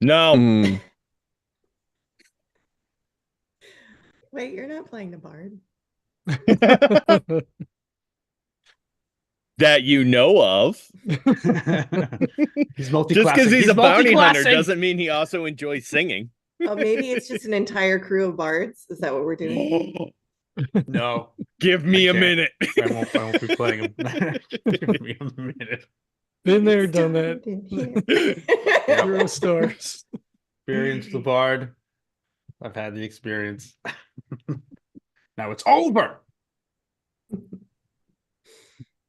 No. Mm. Wait, you're not playing the bard. That you know of. He's Just because multi-classing. he's He's a bounty hunter multi-classing. doesn't mean he also enjoys singing. Oh, maybe it's just an entire crew of bards. Is that what we're doing? No, Give I me a can't. minute. I won't be playing him. Give me a minute. Been there, done Started that. in here. Hero stars. Experience the bard. I've had the experience. Now it's over.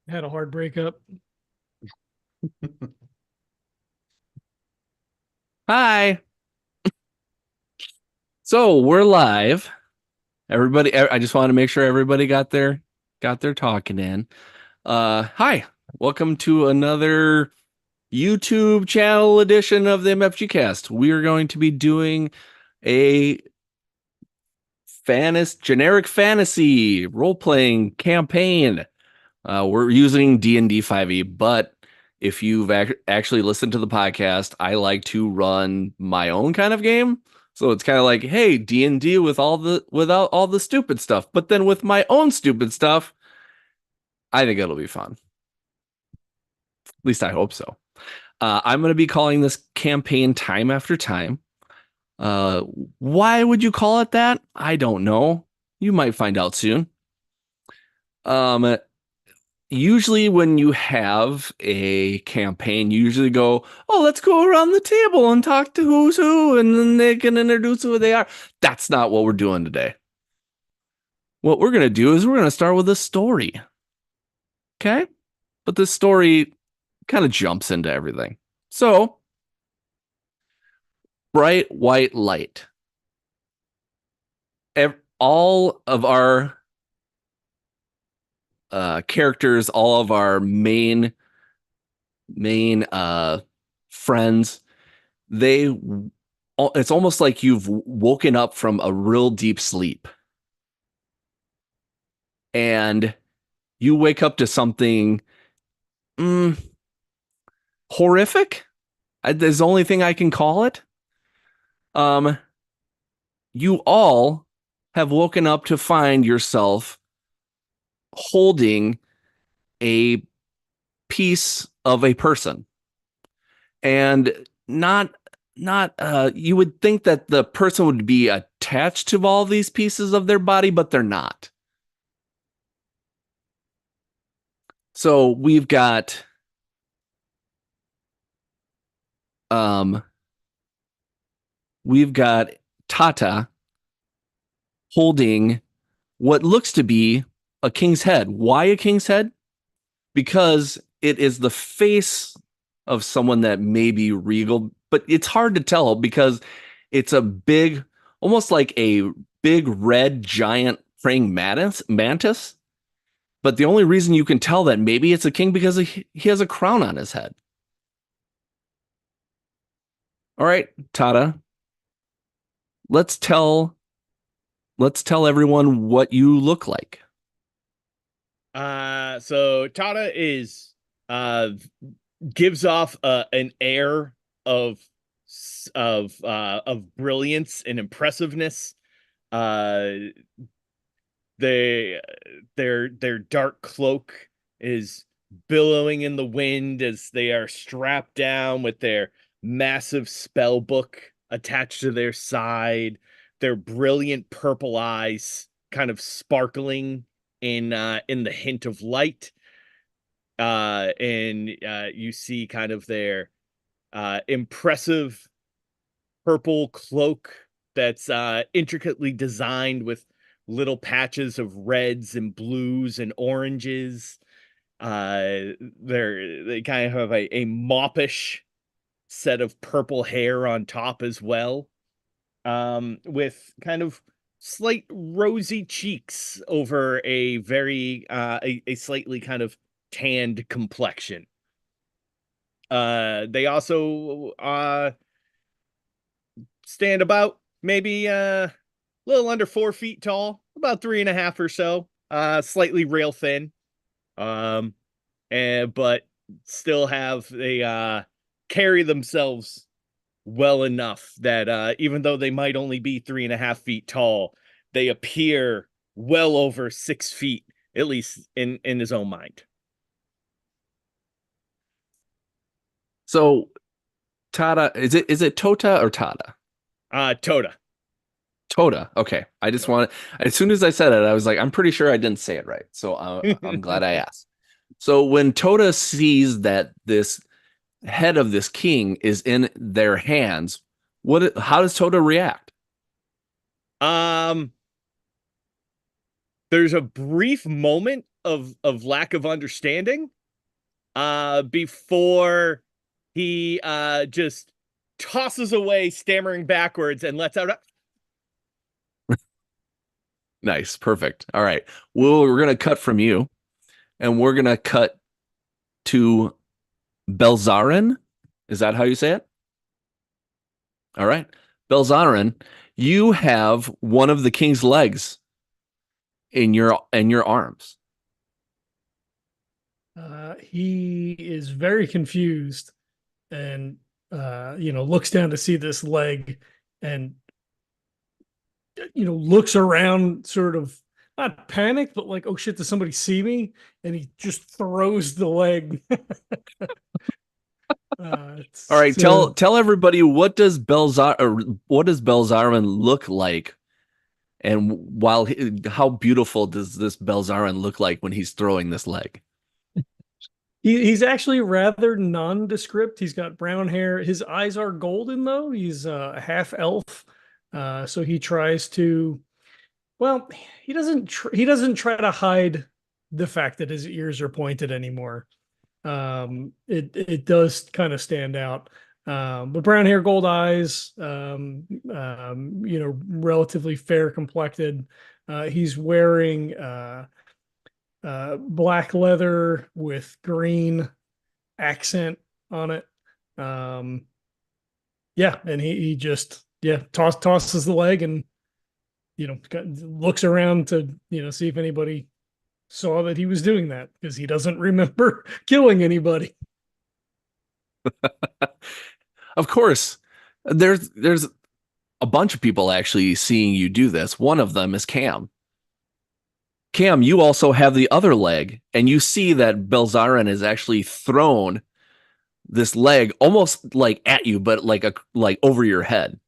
Had a hard breakup. Hi. So we're live. Everybody, I just want to make sure everybody got their talking in. Hi. Welcome to another YouTube channel edition of the MFGCast. We are going to be doing a generic fantasy role-playing campaign. We're using D&D 5e, but if you've actually listened to the podcast, I like to run my own kind of game. So it's kind of like, hey, D&D without all the stupid stuff, but then with my own stupid stuff, I think it'll be fun. At least I hope so. I'm going to be calling this campaign Time After Time. Uh, why would you call it that? I don't know. You might find out soon. Usually when you have a campaign, you usually go, oh, let's go around the table and talk to who's who, and then they can introduce who they are. That's not what we're doing today. What we're going to do is we're going to start with a story. Okay? But this story kind of jumps into everything. So, bright white light. All of our characters, all of our main friends, it's almost like you've woken up from a real deep sleep and you wake up to something horrific. That's the only thing I can call it. You all have woken up to find yourself holding a piece of a person, and not you would think that the person would be attached to all these pieces of their body, but they're not. So um we've got Tata holding what looks to be a king's head. Why a king's head? Because it is the face of someone that may be regal, but it's hard to tell because it's a big, almost like a big red giant praying mantis. But the only reason you can tell that maybe it's a king because he has a crown on his head. All right, Tata, let's tell everyone what you look like. So Tada is gives off an air of brilliance and impressiveness. Uh, they their dark cloak is billowing in the wind as they are strapped down with their massive spell book attached to their side, their brilliant purple eyes kind of sparkling in the hint of light. And you see kind of their impressive purple cloak that's intricately designed with little patches of reds and blues and oranges. They kind of have a moppish set of purple hair on top as well, with kind of slight rosy cheeks over a very a slightly kind of tanned complexion. They also stand about maybe a little under 4 feet tall, about 3.5 or so, slightly rail thin, um, and but still have they carry themselves well enough that even though they might only be 3.5 feet tall, they appear well over 6 feet, at least in his own mind. So Tada, is it Tota or Tada? Toda. Tota. Okay. I just want as soon as I said it, I was like, I'm pretty sure I didn't say it right. So I'm glad I asked. So when Tota sees that this head of this king is in their hands, how does Tota react? Um, there's a brief moment of lack of understanding before he just tosses away, stammering backwards, and lets out a Nice. Perfect. All right. Well, we're going to cut from you and we're going to cut to Belzarin. Is that how you say it? All right. Belzarin, you have one of the king's legs in your arms. He is very confused and looks down to see this leg and looks around sort of not panicked, but like, oh shit, does somebody see me? And he just throws the leg. All right, tell everybody what does Belzarin look like, and how beautiful does this Belzarin look like when he's throwing this leg? He's actually rather nondescript. He's got brown hair. His eyes are golden though. He's a half elf, so he tries to. Well, he doesn't try to hide the fact that his ears are pointed anymore. It does kind of stand out. But brown hair, gold eyes, relatively fair complected. He's wearing black leather with green accent on it. Yeah, and he just tosses the leg and looks around to see if anybody saw that he was doing that, because he doesn't remember killing anybody. Of course, there's a bunch of people actually seeing you do this. One of them is Cam. Cam, you also have the other leg, and you see that Belzarin has actually thrown this leg almost like at you, but like over your head.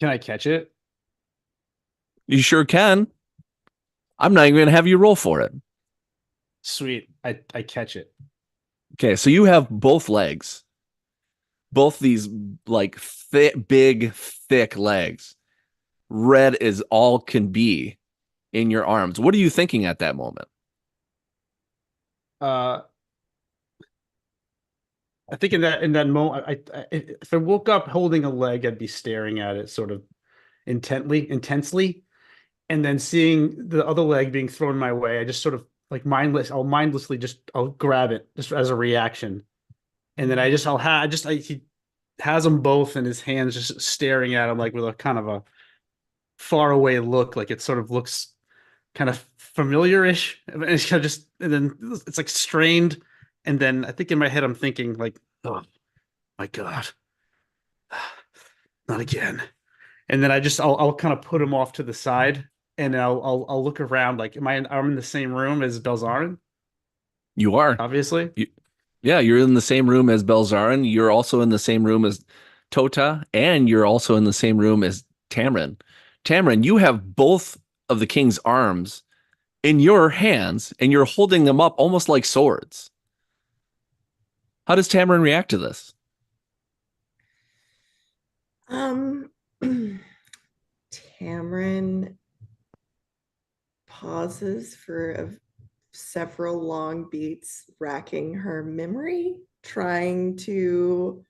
Can I catch it? You sure can. I'm not even gonna have you roll for it. Sweet. I catch it. Okay, so you have both legs. Both these like big, thick legs. Red as all can be in your arms. What are you thinking at that moment? I think in that moment, if I woke up holding a leg, I'd be staring at it sort of intensely, and then seeing the other leg being thrown my way, I just sort of like I'll grab it just as a reaction, and then he has them both in his hands, just staring at him like with a kind of a far away look, like it sort of looks kind of familiar-ish, and it's kind of just, and then it's like strained, and then I think in my head I'm thinking like, oh my god, not again. And then I'll kind of put him off to the side, and I'll look around like, I'm in the same room as Belzarin? You are. Obviously. Yeah, you're in the same room as Belzarin. You're also in the same room as Tota, and you're also in the same room as Tamrin. Tamrin, you have both of the king's arms in your hands, and you're holding them up almost like swords. How does Tamrin react to this? Tamrin pauses for several long beats, racking her memory, trying to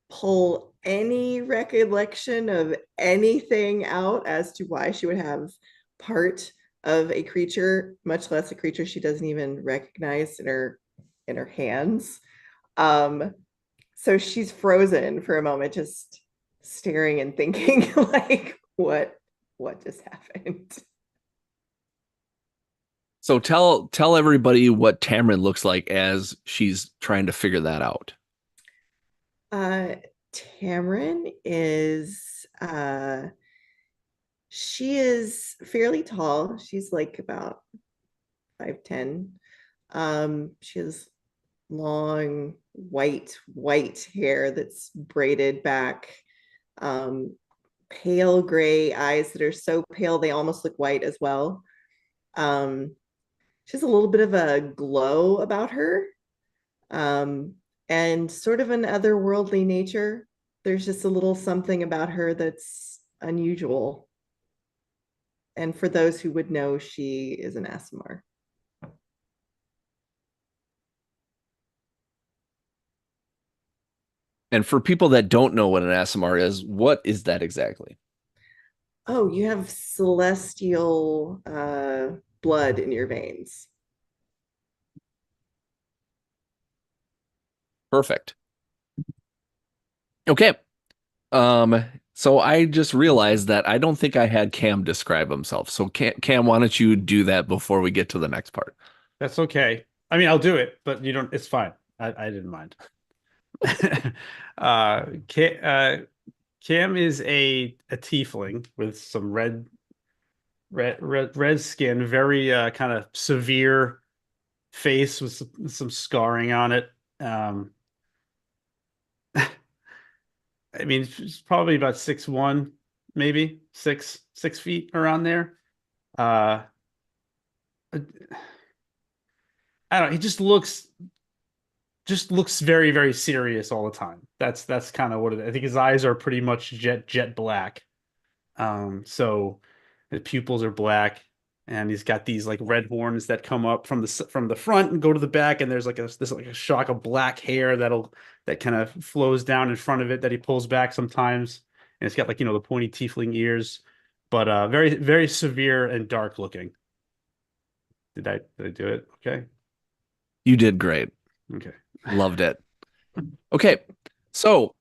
pull any recollection of anything out as to why she would have part of a creature, much less a creature she doesn't even recognize in her hands. So she's frozen for a moment, just staring and thinking like, what just happened? So tell everybody what Tamrin looks like as she's trying to figure that out. Uh, Tamron is she is fairly tall. She's like about 5'10". She has long white hair that's braided back. Um, Pale gray eyes that are so pale they almost look white as well. Um, she has a little bit of a glow about her, um, and sort of an otherworldly nature. There's just a little something about her that's unusual. And for those who would know, she is an Asimar. And for people that don't know what an Asimar is, what is that exactly? Oh, you have celestial blood in your veins. Perfect. Okay. So I just realized that I don't think I had Cam describe himself. So Cam, why don't you do that before we get to the next part? That's okay. I mean, I'll do it, but you don't. It's fine. I didn't mind. Cam is a tiefling with some red skin, very kind of severe face with some scarring on it. I mean, it's probably about 6'1", maybe 6 feet around there. Uh, I don't know. He just looks very, very serious all the time. That's kind of what it is. I think his eyes are pretty much jet black. So his pupils are black, and he's got these like red horns that come up from the front and go to the back, and there's like a shock of black hair that kind of flows down in front of it that he pulls back sometimes, and it's got like the pointy tiefling ears, but very, very severe and dark looking. Did I do it? Okay. You did great. Okay. Loved it. Okay. So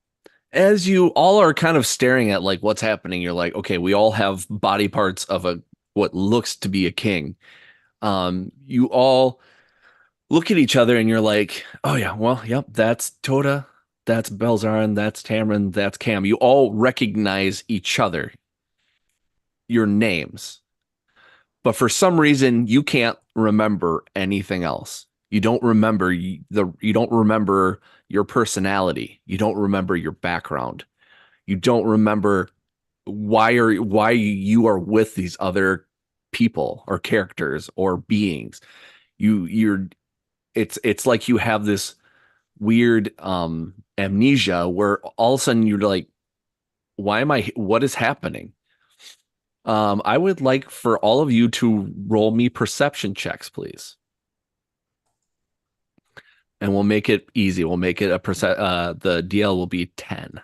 as you all are kind of staring at like what's happening, you're like, okay, we all have body parts of what looks to be a king. You all look at each other and you're like, oh yeah, well, yep, that's Toda, that's Belzarin, that's Tamron, that's Cam. You all recognize each other, your names. But for some reason, you can't remember anything else. You don't remember you don't remember your personality. You don't remember your background. You don't remember why you are with these other people or characters or beings. You're it's like you have this weird amnesia where all of a sudden you're like, what is happening? I would like for all of you to roll me perception checks, please. And we'll make it easy. We'll make it the DL will be 10.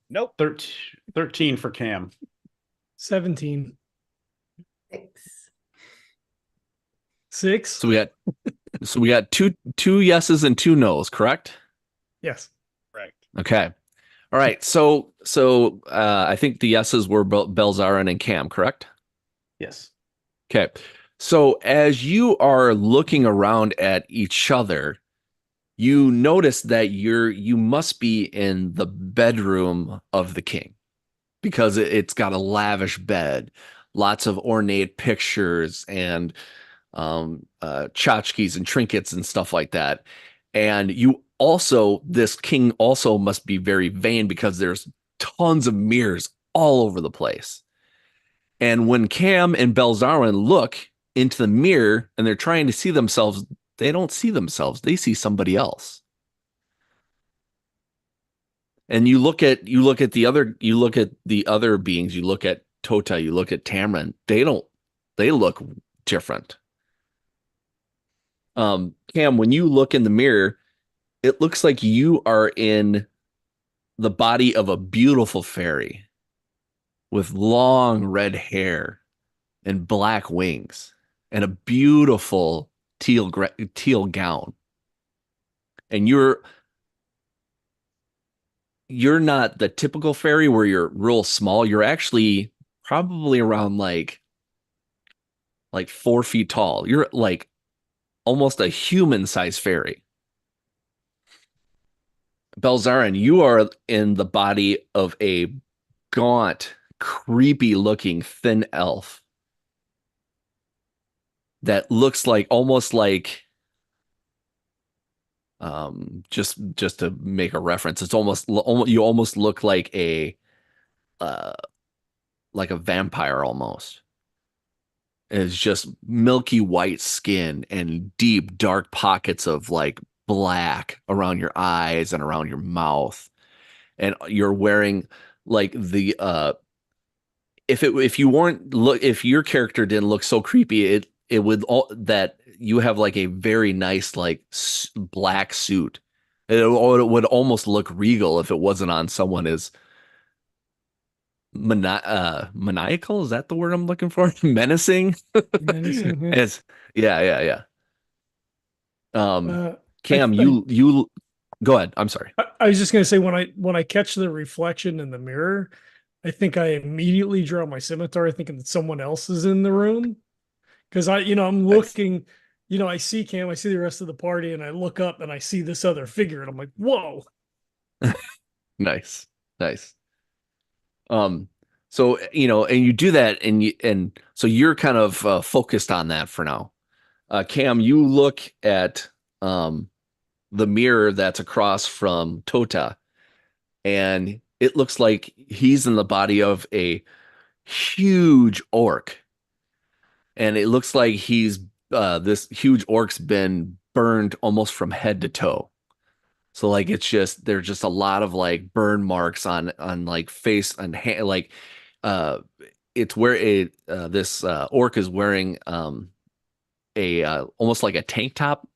Nope. 13 for Cam. 17. 6. 6. So we got two yeses and 2 nos, correct? Yes. Correct. Okay. All right. So I think the yeses were Belzarin and Cam, correct? Yes. Okay. So as you are looking around at each other, you notice that you must be in the bedroom of the king because it's got a lavish bed, lots of ornate pictures and tchotchkes and trinkets and stuff like that. And this king also must be very vain because there's tons of mirrors all over the place. And when Cam and Belzarin look into the mirror and they're trying to see themselves, they don't see themselves. They see somebody else. And you look at the other beings, you look at Tota, you look at Tamron, they look different. Cam, when you look in the mirror, it looks like you are in the body of a beautiful fairy with long red hair and black wings and a beautiful teal gown. And you're not the typical fairy where you're real small. You're actually probably around like 4 feet tall. You're like almost a human-sized fairy. Belzarin, you are in the body of a gaunt, creepy-looking thin elf that looks like almost like just to make a reference, it's almost you almost look uh like a vampire almost. It's just milky white skin and deep dark pockets of like black around your eyes and around your mouth. And you're wearing like the if you weren't look if your character didn't look so creepy, it would all that you have like a very nice like black suit. It would almost look regal if it wasn't on someone as maniacal. Is that the word I'm looking for? Menacing. Menacing, yeah. As yeah. Cam, I, you go ahead. I'm sorry. I was just gonna say when I catch the reflection in the mirror, I think I immediately draw my scimitar, thinking that someone else is in the room. Because I'm looking, I see Cam, I see the rest of the party, and I look up and I see this other figure, and I'm like, whoa. Nice. So and you do that, and so you're kind of focused on that for now. Cam, you look at the mirror that's across from Tota, and it looks like he's in the body of a huge orc, and it looks like he's this huge orc's been burned almost from head to toe. So like there's just a lot of like burn marks on like face and hand, like it's where this orc is wearing a almost like a tank top,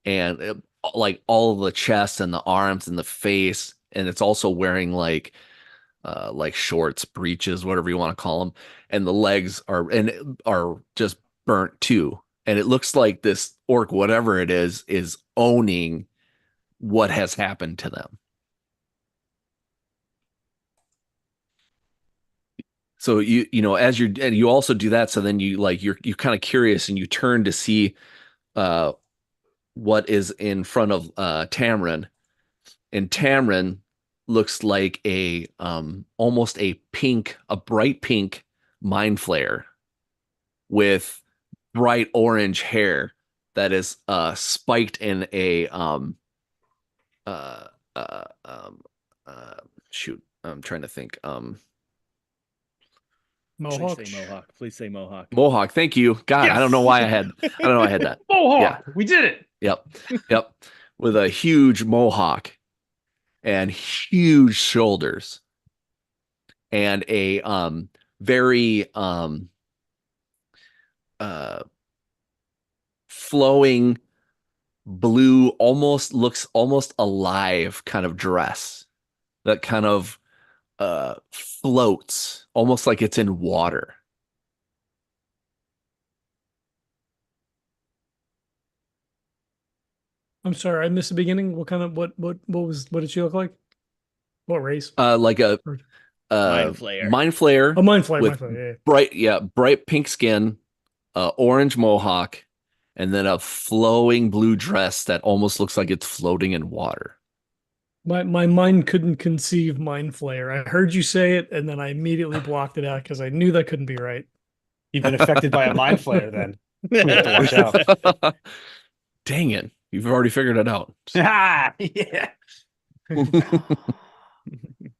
and like all of the chest and the arms and the face, and it's also wearing like shorts, breeches, whatever you want to call them, and the legs are just burnt too. And it looks like this orc, whatever it is owning what has happened to them. So as you also do that, so then you're kind of curious and you turn to see what is in front of Tamron, and Tamron looks like a almost a bright pink mind flare with bright orange hair that is spiked in a uh, uh, um, shoot, I'm trying to think. Mohawk. Please say Mohawk. Please say Mohawk. Mohawk. Thank you. God, Yes! I don't know why I had that. Mohawk. Yeah. We did it. Yep. With a huge mohawk and huge shoulders and a very flowing blue, looks almost alive kind of dress that kind of floats almost like it's in water. I'm sorry, I missed the beginning. What did she look like? What race? Like a Mind Flayer. Mind Flayer. Oh, Mind Flayer. With bright pink skin, orange mohawk, and then a flowing blue dress that almost looks like it's floating in water. My mind couldn't conceive Mind Flayer. I heard you say it, and then I immediately blocked it out because I knew that couldn't be right. You've been affected by a mind flayer then. We have to watch out. Dang it. You've already figured it out. Yeah.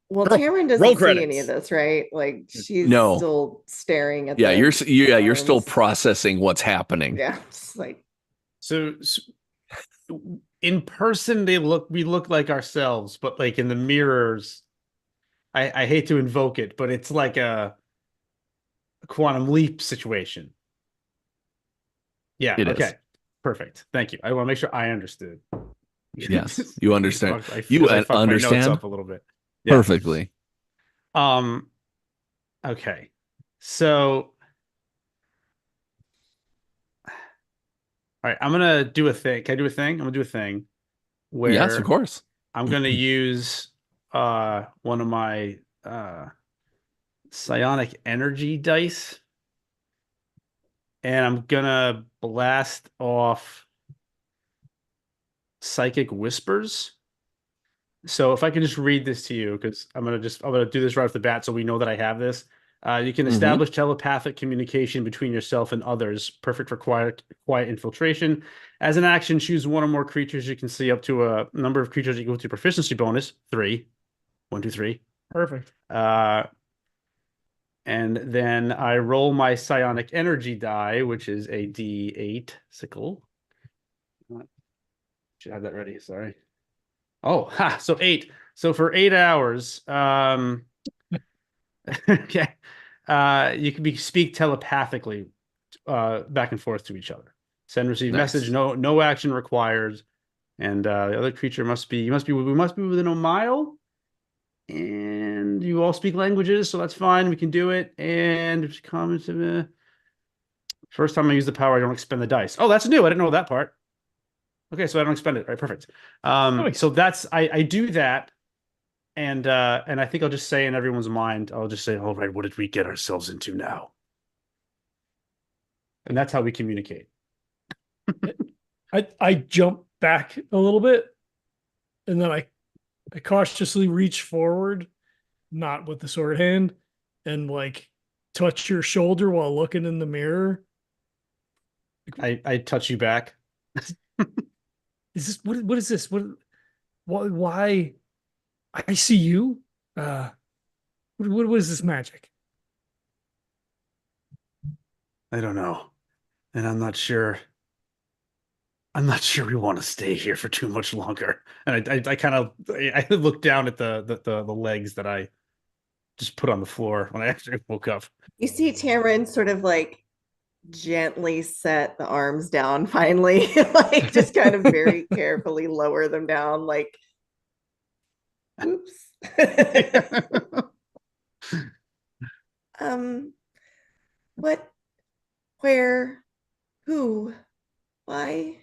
Well, Roll Tamron doesn't see credits. any of this, right? Like she's No. still staring at. Yeah, the you're still arms. processing what's happening. Yeah, just like So in person, we look like ourselves, but like in the mirrors, I hate to invoke it, but it's like a quantum leap situation. Yeah. It okay. is. Perfect. Thank you. I want to make sure I understood. Yes, you understand. I You fucked my notes understand up a little bit. Yeah. perfectly. Okay. So all right, I'm gonna do a thing. Can I do a thing? I'm gonna do a thing where Yes, of course. I'm gonna use one of my psionic energy dice. And I'm gonna blast off psychic whispers. So if I can just read this to you, because I'm gonna do this right off the bat so we know that I have this. You can establish telepathic communication between yourself and others, perfect for quiet infiltration. As an action, choose one or more creatures you can see up to a number of creatures equal to proficiency bonus, 3. 1, 2, 3. Perfect. And then I roll my psionic energy die, which is a D8 sickle. Should have that ready. Sorry. Oh, so 8. So for 8 hours, okay, you can speak telepathically back and forth to each other. Send, receive message. No action required. And the other creature we must be within a mile. And you all speak languages, so that's fine. We can do it. And comments. First time I use the power, I don't expend the dice. Oh, that's new. I didn't know that part. Okay, so I don't expend it. All right, perfect. So that's I do that, and I think I'll just say in everyone's mind, I'll just say, all right, what did we get ourselves into now? And that's how we communicate. I jump back a little bit, and then I cautiously reach forward, not with the sword hand, and like touch your shoulder while looking in the mirror. I touch you back. Is this what is this? Why I see you? What is this magic? I don't know. And I'm not sure we want to stay here for too much longer. And I kind of look down at the legs that I just put on the floor when I actually woke up. You see Tamron sort of like gently set the arms down finally, like just kind of very carefully lower them down, like, oops. What, where, who, why?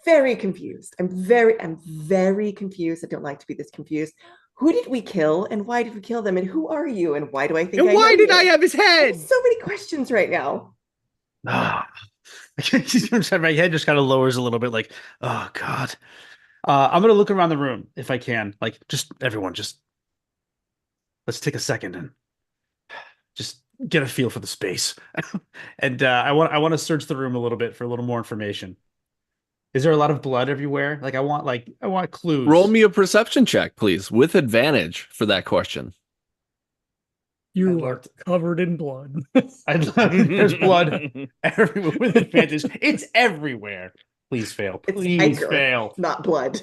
Very confused. I'm very confused. I don't like to be this confused. Who did we kill and why did we kill them? And who are you? And why do I think And I why know did you? I have his I head? have so many questions right now. My head just kind of lowers a little bit, like, oh God. I'm gonna look around the room if I can. Like, just everyone, just let's take a second and just get a feel for the space. And I want to search the room a little bit for a little more information. Is there a lot of blood everywhere? Like I want clues. Roll me a perception check, please, with advantage for that question. You are covered in blood. There's blood everywhere with advantage. It's everywhere. Please fail. Please fail. Not blood.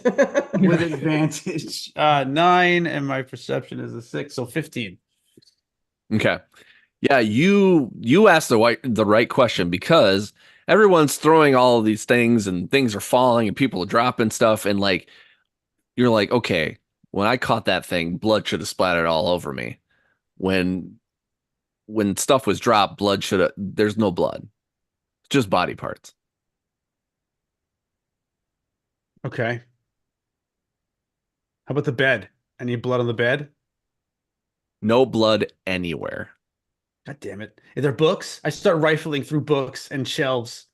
With advantage. 9, and my perception is a 6, so 15. Okay. Yeah, you asked the right question, because everyone's throwing all of these things and things are falling and people are dropping stuff, and like you're like, okay, when I caught that thing, blood should have splattered all over me. When stuff was dropped, there's no blood. Just body parts. Okay. How about the bed? Any blood on the bed? No blood anywhere. God damn it. Are there books? I start rifling through books and shelves.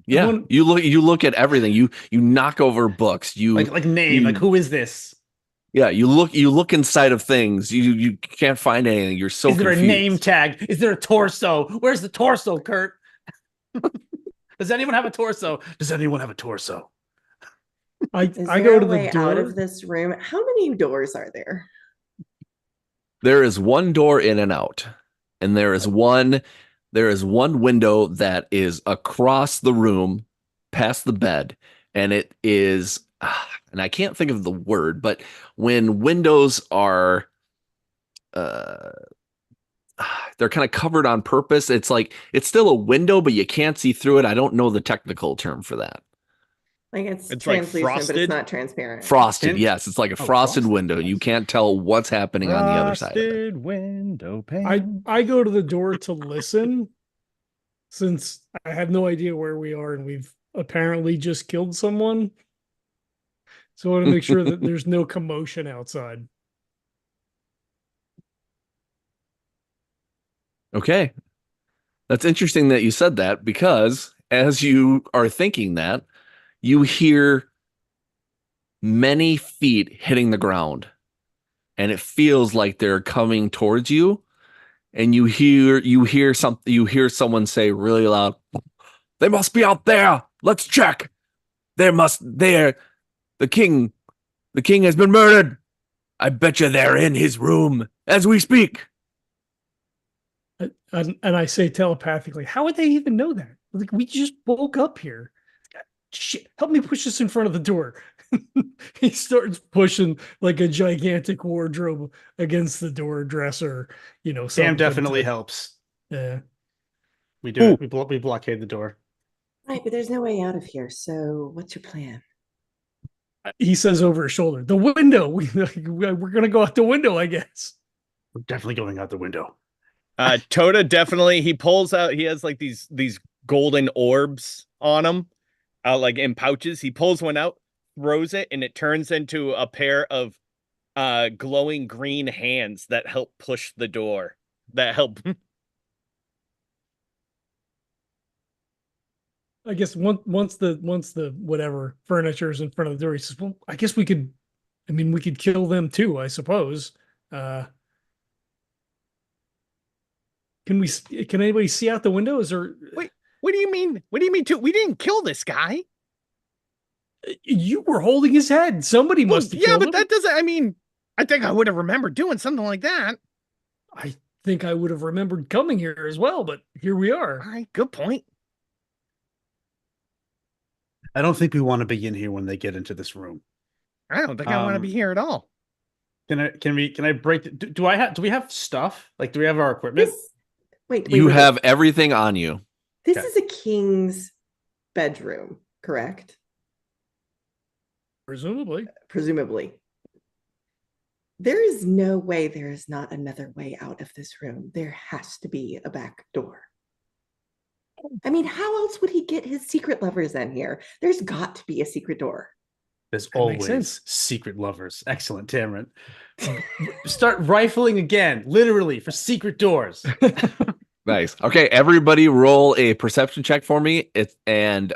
Yeah. You look at everything. You knock over books. Like name, like who is this? Yeah, you look inside of things. You can't find anything. You're so confused. Is there a name tag? Is there a torso? Where's the torso, Kurt? Does anyone have a torso? Does anyone have a torso? I go to the door out of this room. How many doors are there? There is one door in and out, and there is one window that is across the room, past the bed, and it is, and I can't think of the word, but when windows are, they're kind of covered on purpose. It's like it's still a window, but you can't see through it. I don't know the technical term for that. Like it's like translucent, frosted? but it's not transparent. Frosted, yes. It's like a frosted window. You can't tell what's happening on the other side of it. Frosted window pane. I go to the door to listen, since I have no idea where we are and we've apparently just killed someone. So I want to make sure that there's no commotion outside. Okay. That's interesting that you said that, because as you are thinking that, you hear many feet hitting the ground, and it feels like they're coming towards you, and you hear someone say really loud, "They must be out there. Let's check. The king has been murdered. I bet you they're in his room as we speak." And I say telepathically, how would they even know that? Like, we just woke up here. Shit, help me push this in front of the door. He starts pushing like a gigantic wardrobe against the door dresser, Sam something definitely to- helps. Yeah. We do it. We blockade the door. Right, but there's no way out of here. So what's your plan? He says over his shoulder, the window. We're gonna go out the window, I guess. We're definitely going out the window. Toda definitely, he pulls out, he has like these golden orbs on him, like in pouches. He pulls one out, throws it, and it turns into a pair of glowing green hands that help push the door. That help. I guess once the whatever furniture is in front of the door, he says, "Well, I guess we could. I mean, we could kill them too, I suppose. Can we? Can anybody see out the window? Is there? Wait, what do you mean? What do you mean? We didn't kill this guy. You were holding his head. Somebody Well, must have yeah, killed but him. that doesn't. I mean, I think I would have remembered doing something like that. I think I would have remembered coming here as well, but here we All are. right, good point. I don't think we want to be in here when they get into this room. I don't think I want to be here at all. Can I break? Do we have stuff? Like, do we have our equipment? Wait, You have everything on you. This Okay. is a king's bedroom, correct? Presumably. Presumably. There is no way there is not another way out of this room. There has to be a back door. I mean, how else would he get his secret lovers in here? There's got to be a secret door. There's That makes always sense. secret lovers. Excellent, Tamron. Start rifling again, literally, for secret doors. Nice. Okay, everybody roll a perception check for me. And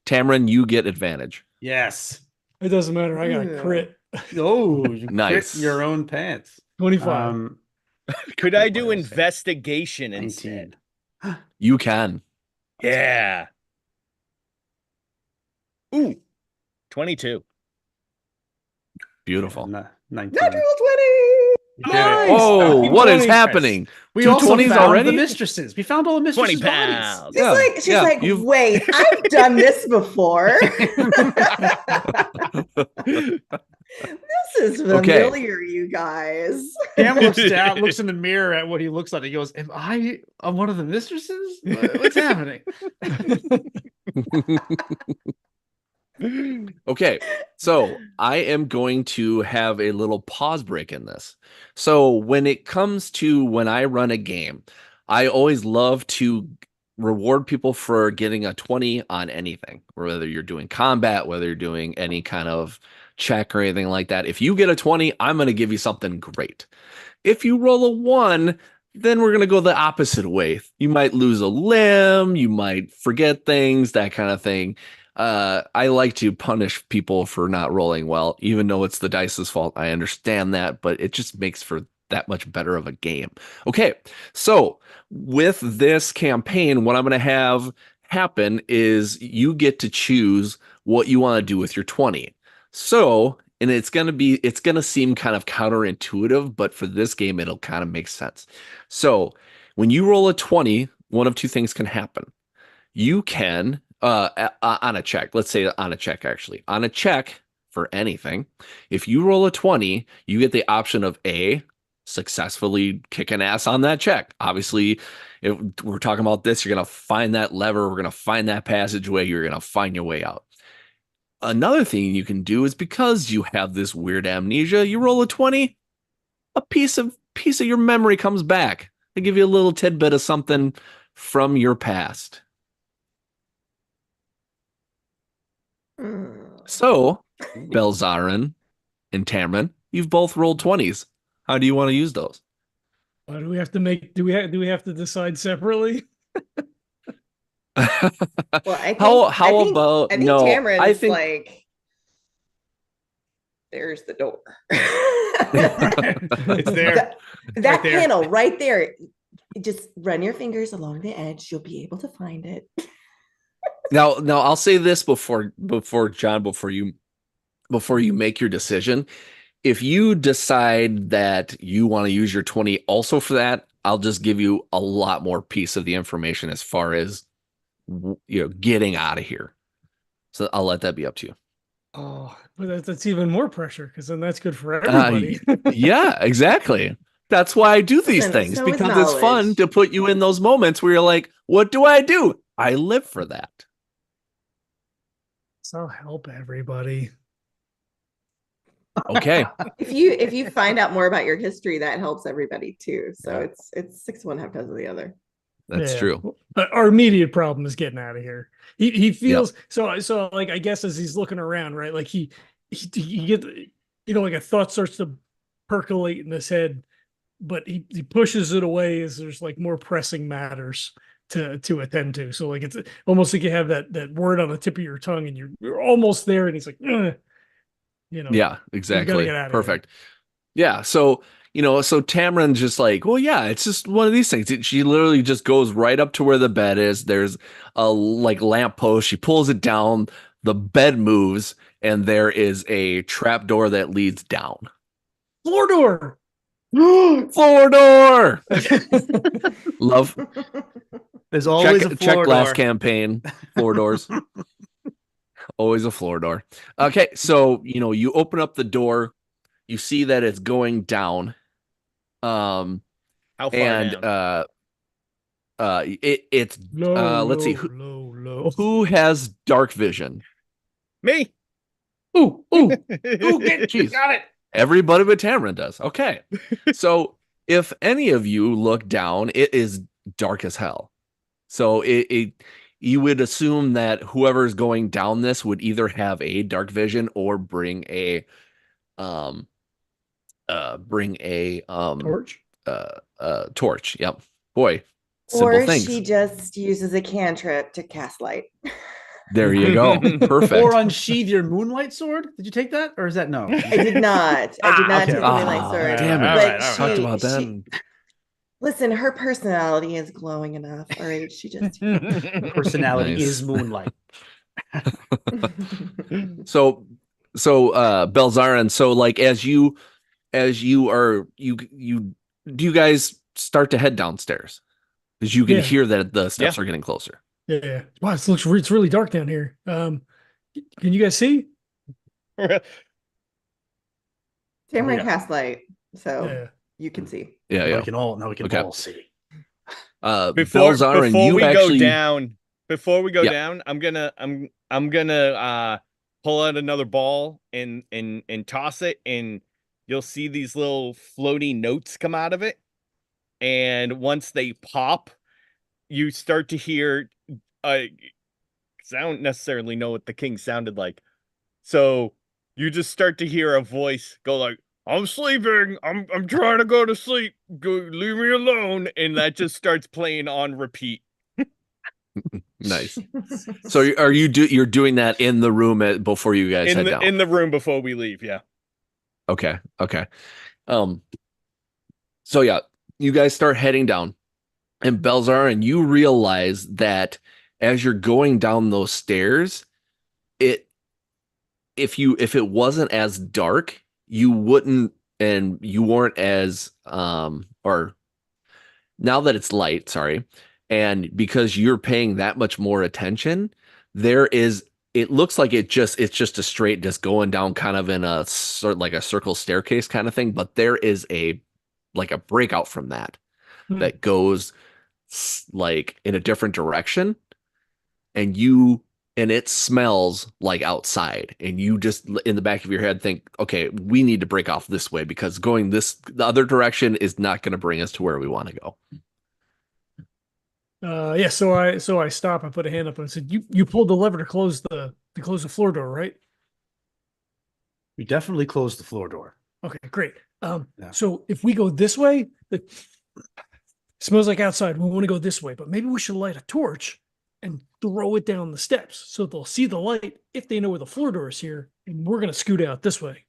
Tamron, you get advantage. Yes. It doesn't matter. I got a Yeah. crit. Oh, you Nice. crit your own pants. 25. Could I What do else? investigation instead? 19. You can. Yeah. Ooh, 22. Beautiful. 19. Natural 20! You did it. Nice. Oh, Happy what is 20s. happening? We Two also 20s found already? the mistresses. We found all the 20 mistresses' bodies. pounds. She's like, you've- wait, I've done this before. This is Okay. familiar, you guys. Cam looks down, looks in the mirror at what he looks like. He goes, "Am I one of the mistresses? What's happening?" Okay, so I am going to have a little pause break in this. So when it comes to when I run a game, I always love to reward people for getting a 20 on anything, whether you're doing combat, whether you're doing any kind of check or anything like that. If you get a 20, I'm going to give you something great. If you roll a 1, then we're going to go the opposite way. You might lose a limb, you might forget things, that kind of thing. I like to punish people for not rolling well, even though it's the dice's fault. I understand that, but it just makes for that much better of a game. Okay, so with this campaign, what I'm going to have happen is you get to choose what you want to do with your 20. So, and it's going to seem kind of counterintuitive, but for this game, it'll kind of make sense. So when you roll a 20, one of two things can happen. You can, on a check, let's say on a check, actually, on a check for anything, if you roll a 20, you get the option of A, successfully kicking ass on that check. Obviously, if we're talking about this, you're going to find that lever, we're going to find that passageway, you're going to find your way out. Another thing you can do is, because you have this weird amnesia, you roll a 20, a piece of your memory comes back. They give you a little tidbit of something from your past. So, Belzarin and Tamron, you've both rolled 20s. How do you want to use those? Do we have to make? Do we have to decide separately? Well, I think How about I think no? I Tamron's think like, there's the door. It's there. That Right there. panel right there. Just run your fingers along the edge. You'll be able to find it. now I'll say this before John, before you make your decision. If you decide that you want to use your 20 also for that, I'll just give you a lot more piece of the information as far as getting out of here. So I'll let that be up to you. Oh, but that's even more pressure because then that's good for everybody. Yeah, exactly. That's why I do these Listen, things, so is because it's fun knowledge. to put you in those moments where you're like, what do I do? I live for that. So I'll help everybody. Okay. If you find out more about your history, that helps everybody too. So Yeah. it's 6 of one, half dozen of the other. That's Yeah. true. But our immediate problem is getting out of here. He feels Yep. so like I guess as he's looking around, right? Like he get like a thought starts to percolate in his head, but he pushes it away as there's like more pressing matters to attend to. So like it's almost like you have that word on the tip of your tongue and you're almost there, and he's like, Yeah, we gotta exactly. get out of Perfect. Yeah. So, so Tamron's just like, well, yeah, it's just one of these things. She literally just goes right up to where the bed is. There's a like lamppost. She pulls it down. The bed moves, and there is a trap door that leads down. here. Floor door. Floor door. Love. There's always a Check floor last door. campaign. Floor doors. Always a floor door. Okay, so you open up the door. You see that it's going down. How far And down? it's Low, let's see low. who has dark vision. Me. Ooh. Jeez. Got it. Everybody but Tamron does. Okay. So if any of you look down, it is dark as hell. So you would assume that whoever's going down this would either have a dark vision or bring a Torch. torch. Yep. Boy, simple Or things. she just uses a cantrip to cast light. There you go. Perfect. Or unsheathe your moonlight sword. Did you take that, or is that no? I did not. I did not okay. take the moonlight Ah, sword. damn it. But Talked about that. Listen, her personality is glowing enough. All right, she just. Personality Nice. is moonlight. So Belzarin, so like as you do you guys start to head downstairs? Because you can Yeah. hear that the steps are getting closer. Yeah. Wow, it's really dark down here. Can you guys see? Tamron cast light, so Yeah. you can see. Yeah, Now yeah. we can Okay. all see. before Belzarin, before you we actually go down, Yeah. I'm gonna pull out another ball and toss it, and you'll see these little floaty notes come out of it. And once they pop, you start to hear 'cause I don't necessarily know what the king sounded like. So you just start to hear a voice go like, I'm sleeping. I'm trying to go to sleep. Go, leave me alone. And that just starts playing on repeat. Nice. So you're doing that in the room before you guys head down? In the room before we leave, yeah. Okay. So yeah, you guys start heading down, and Belzarin, you realize that as you're going down those stairs, if it wasn't as dark, you wouldn't, and you weren't as or now that it's light, sorry, and because you're paying that much more attention, it looks like it's just a straight, just going down kind of in a sort like a circle staircase kind of thing, but there is a breakout from that that goes like in a different direction, and it smells like outside, and you just in the back of your head think, okay, we need to break off this way, because going the other direction is not going to bring us to where we want to go. Yeah. So I stop. I put a hand up and I said, "You pulled the lever to close the floor door, right?" We definitely closed the floor door. Okay, great. Yeah. So if we go this way, Smells like outside. We want to go this way, but maybe we should light a torch and throw it down the steps so they'll see the light if they know where the floor door is here, and we're gonna scoot out this way.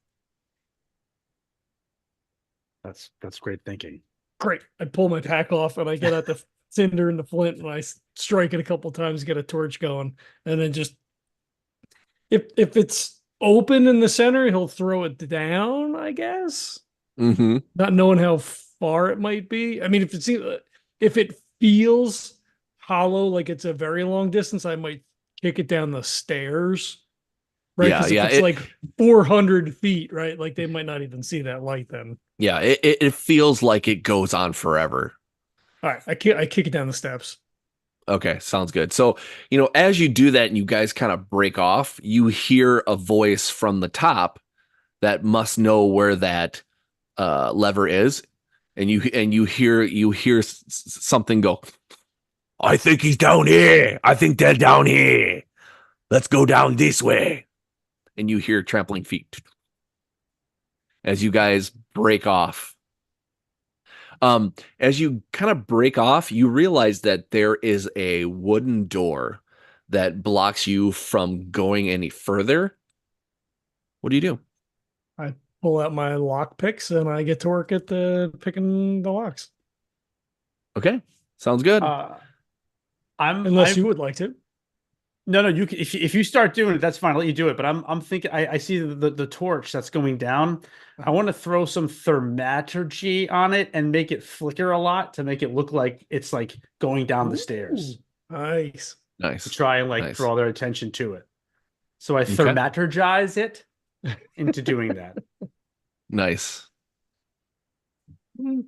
That's great thinking. Great. I pull my pack off and I get out the cinder and the flint and I strike it a couple times, get a torch going, and then just if it's open in the center, he'll throw it down, I guess. Mm-hmm. Not knowing how far it might be. I mean, if it feels hollow, like it's a very long distance, I might kick it down the stairs. Right. Yeah, Because yeah. if it's like 400 feet, right? Like they might not even see that light then. Yeah, it feels like it goes on forever. All right. I kick it down the steps. Okay, sounds good. So, as you do that and you guys kind of break off, you hear a voice from the top that must know where that lever is, and you hear something go, I think he's down here. I think they're down here. Let's go down this way. And you hear trampling feet as you guys break off. As you kind of break off, you realize that there is a wooden door that blocks you from going any further. What do you do? I pull out my lock picks and I get to work at picking the locks. Okay, sounds good. Unless you would like to. No, you can, if you start doing it, that's fine. I'll let you do it. But I'm thinking I see the torch that's going down. I want to throw some thaumaturgy on it and make it flicker a lot to make it look like it's like going down the stairs. Nice. To try and draw their attention to it. So I thaumaturgize it into doing that. Nice.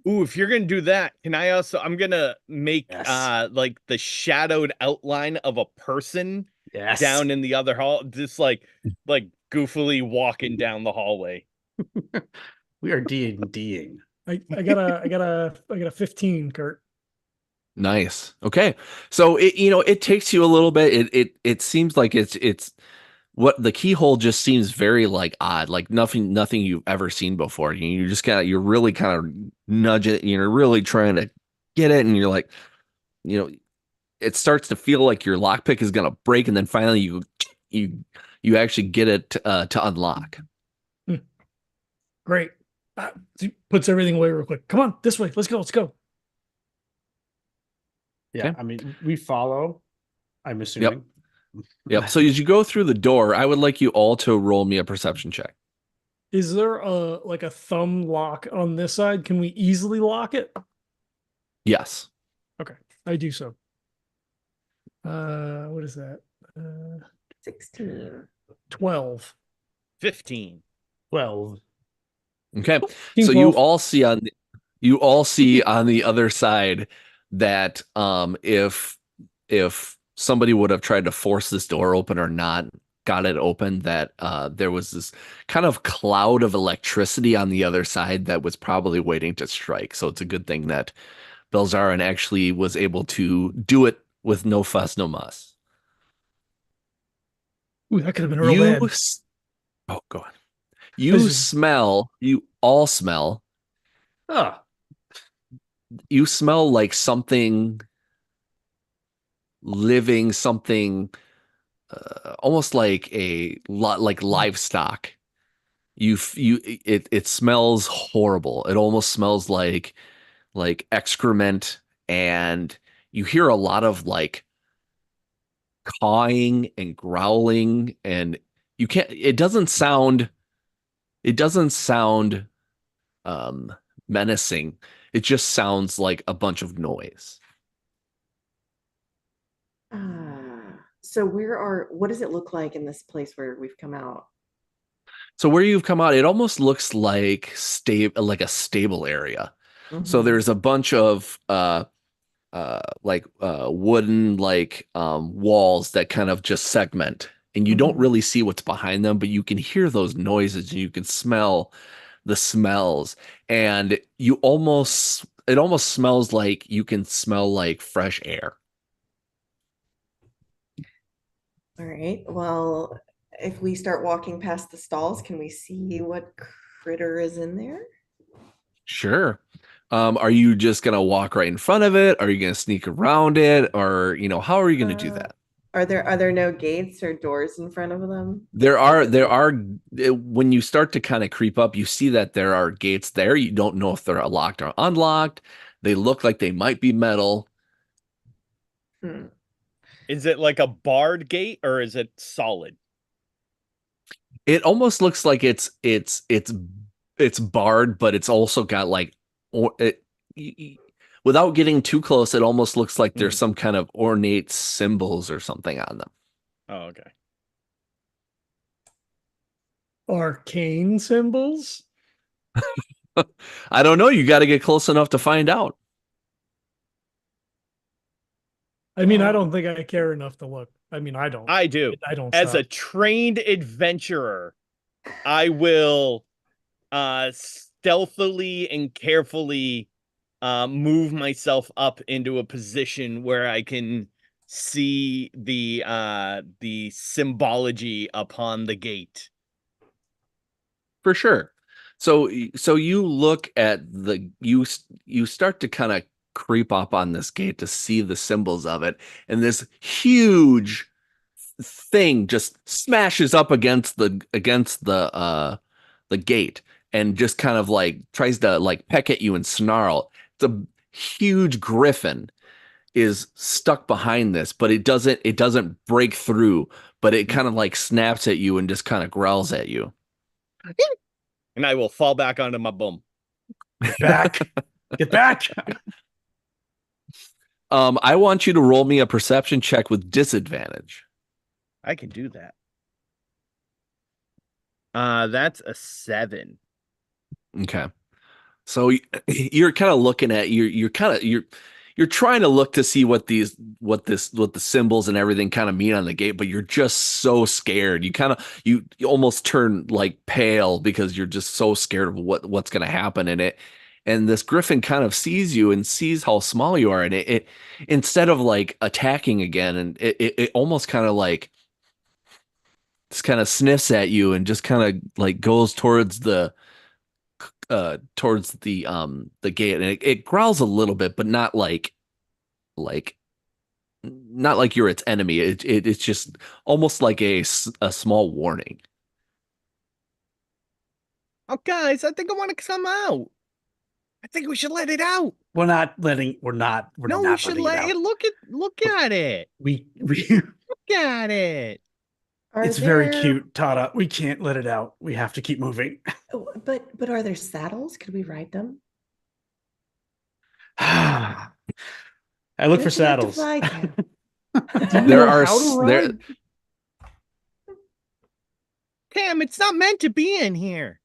Ooh, if you're gonna do that, I'm gonna make like the shadowed outline of a person down in the other hall, just like goofily walking down the hallway. We are D&Ding. I got a 15, Kurt. Nice. Okay. So it takes you a little bit. It seems like it's what the keyhole just seems very like odd, like nothing you've ever seen before. You're really kind of nudge it. You're really trying to get it, and you're like, it starts to feel like your lockpick is gonna break, and then finally you actually get it to unlock. Great. Puts everything away real quick. Come on, this way. Let's go. Yeah, okay. I mean, we follow, I'm assuming. Yep. So as you go through the door, I would like you all to roll me a perception check. Is there a thumb lock on this side? Can we easily lock it? Yes. Okay, I do so. What is that? 16. 12. 15. 12. Okay. 12. So you all see on the other side that if somebody would have tried to force this door open or not got it open, that there was this kind of cloud of electricity on the other side that was probably waiting to strike. So it's a good thing that Belzarin actually was able to do it with no fuss, no muss. Ooh, that could have been real bad. Oh, go on. You all smell. You smell like something living, something almost like like livestock. It smells horrible. It almost smells like excrement, and you hear a lot of like cawing and growling, and it doesn't sound menacing. It just sounds like a bunch of noise. So what does it look like in this place where we've come out? So where you've come out, it almost looks like a stable area. Mm-hmm. So there's a bunch of wooden walls that kind of just segment, and you don't really see what's behind them, but you can hear those noises and you can smell the smells, and it almost smells like you can smell like fresh air. All right. Well, if we start walking past the stalls, can we see what critter is in there? Sure. Are you just gonna walk right in front of it? Are you gonna sneak around it? Or, how are you gonna do that? Are there no gates or doors in front of them? There are when you start to kind of creep up, you see that there are gates there. You don't know if they're locked or unlocked. They look like they might be metal. Hmm. Is it like a barred gate or is it solid? It almost looks like it's barred, but it's also got like or without getting too close, it almost looks like there's some kind of ornate symbols or something on them. Oh, okay. Arcane symbols? I don't know. You got to get close enough to find out. I mean, I don't think I care enough to look. I mean, I don't. I do. I don't As a stop. trained adventurer, I will stealthily and carefully move myself up into a position where I can see the symbology upon the gate. For sure. So you look at you start to kind of creep up on this gate to see the symbols of it, and this huge thing just smashes up against the gate and just kind of like tries to like peck at you and snarl. It's a huge griffin is stuck behind this, but it doesn't break through, but it kind of like snaps at you and just kind of growls at you. And I will fall back onto my bum. Get back. Get back. I want you to roll me a perception check with disadvantage. I can do that. That's a 7. Okay. So you're kind of looking at you're trying to look to see what the symbols and everything kind of mean on the gate, but you're just so scared. You almost turn like pale because you're just so scared of what's going to happen in it. And this griffin kind of sees you and sees how small you are, and it instead of like attacking again, and it almost kind of like just kind of sniffs at you and just kind of like goes towards the gate, and it growls a little bit, but like not like you're its enemy. It's just almost like a small warning. Oh, guys, I think I want to come out. I think we should let it out. We're not letting We not should letting let it it out. look at it. We Look at it. it's very cute, Tata. We can't let it out. We have to keep moving. Oh, but are there saddles? Could we ride them? I look for Where'd you get to saddles. fly, Cam? Do you There know are how to there ride? Cam, it's not meant to be in here.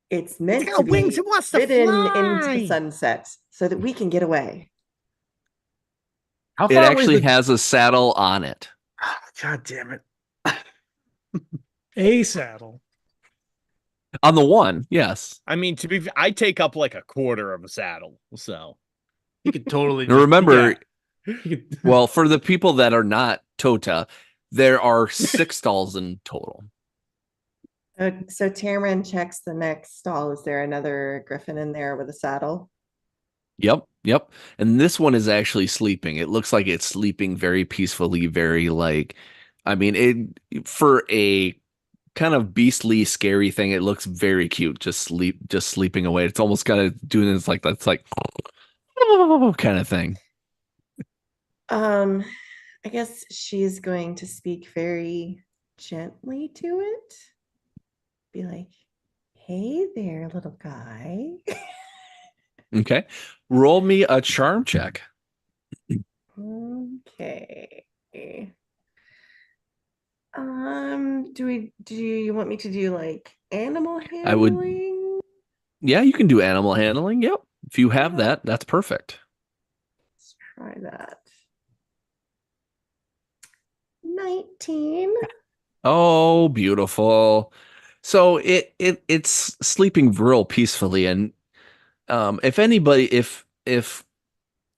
It's meant got to be wings, it wants to ridden into fly. the sunset so that we can get away. How it far away actually is the- has a saddle on it. God damn it. A saddle. On the one, yes. I mean, I take up like a quarter of a saddle, so You could totally Now remember, you could- well, for the people that are not Tota, there are 6 stalls in total. So Tamron checks the next stall. Is there another griffin in there with a saddle? Yep. And this one is actually sleeping. It looks like it's sleeping very peacefully, very like, I mean, for a kind of beastly, scary thing, it looks very cute. Just sleeping away. It's almost kind of doing this like that's like kind of thing. I guess she's going to speak very gently to it. Be like, hey there, little guy. Okay. Roll me a charm check. Okay. Do you want me to do like animal handling? I would. Yeah, you can do animal handling. Yep. If you have that, that's perfect. Let's try that. 19. Oh, beautiful. So it's sleeping real peacefully, and if anybody, if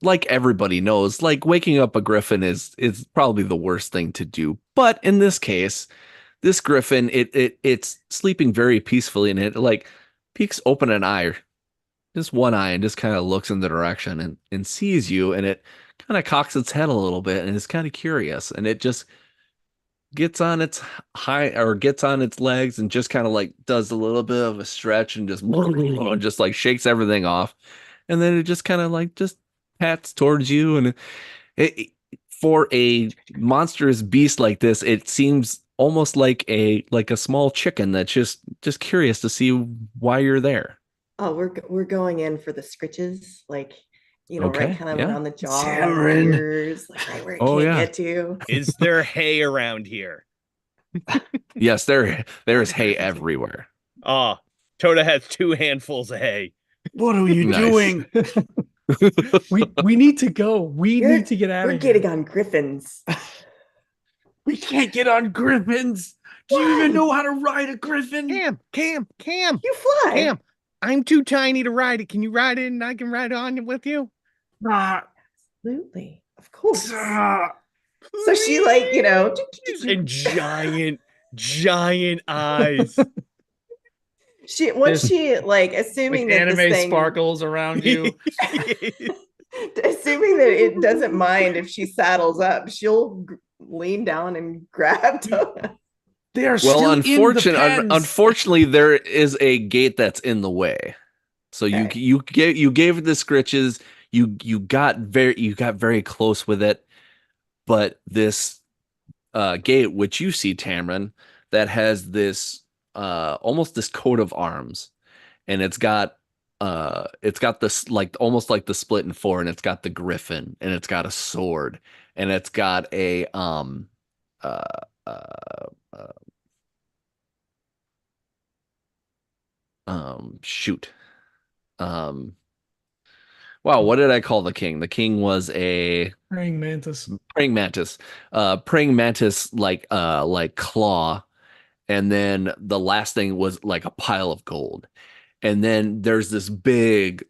like everybody knows, like waking up a griffin is probably the worst thing to do. But in this case, this griffin, it's sleeping very peacefully, and it like peeks open an eye, just one eye and just kind of looks in the direction and sees you, and it kind of cocks its head a little bit and is kind of curious, and it just gets on its gets on its legs and just kind of like does a little bit of a stretch and just just like shakes everything off, and then it just kind of like just pats towards you, and it for a monstrous beast like this, it seems almost like a small chicken that's just curious to see why you're there. Oh, we're going in for the scritches, like right Okay, kind of yeah. around the jaw, Cameron. ears, like right where it Oh, can't yeah. get to. Is there hay around here? Yes, there's hay everywhere. Ah, Toda has 2 handfuls of hay. What are you Nice. doing? We need to go. We You're- need to get out We're of getting here. on Griffins. We can't get on Griffins. Do you even Why? know how to ride a Griffin? Cam, You fly. Cam. I'm too tiny to ride it. Can you ride it and I can ride on it with you? Absolutely, of course. Ah, So she And giant eyes. once she assuming that anime this thing sparkles around you. assuming that it doesn't mind if she saddles up, she'll lean down and grab Toda. They are Well, still in the pens. unfortunately, there is a gate that's in the way. So Okay. you gave it the scritches. You got very close with it, but this gate, which you see, Tamron, that has this almost this coat of arms, and it's got this almost like the split in 4, and it's got the griffin, and it's got a sword, and it's got a shoot. Wow, what did I call the king? The king was a Praying mantis. praying mantis. Praying mantis like claw, and then the last thing was like a pile of gold. And then there's this big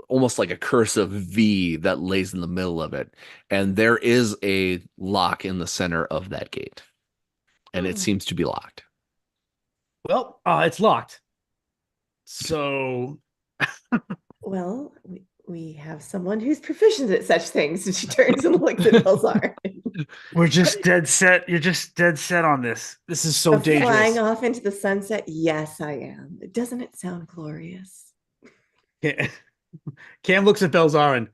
almost like a cursive V that lays in the middle of it. And there is a lock in the center of that gate. And it seems to be locked. Well, it's locked. So Well, we have someone who's proficient at such things. And she turns and looks at Belzar. we're just dead set. You're just dead set on this. This is so dangerous. Flying off into the sunset. Yes, I am. Doesn't it sound glorious? Cam looks at Belzarin.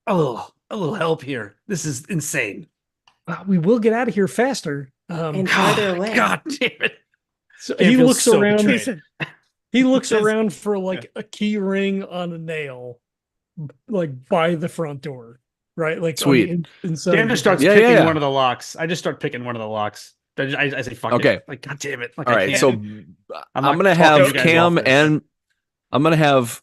A little help here. This is insane. We will get out of here faster. And farther away. God damn it. So Cam he feels looks so around. betrayed. He looks around for like a key ring on a nail, like by the front door, right? Like Sweet. on the inside. Cam just starts Yeah, picking yeah. one of the locks. I just start picking one of the locks. I say fuck Okay. it. Like, God damn it. Like, All I right, can't. so I'm I'm not gonna talking have you guys Cam off this. and I'm gonna have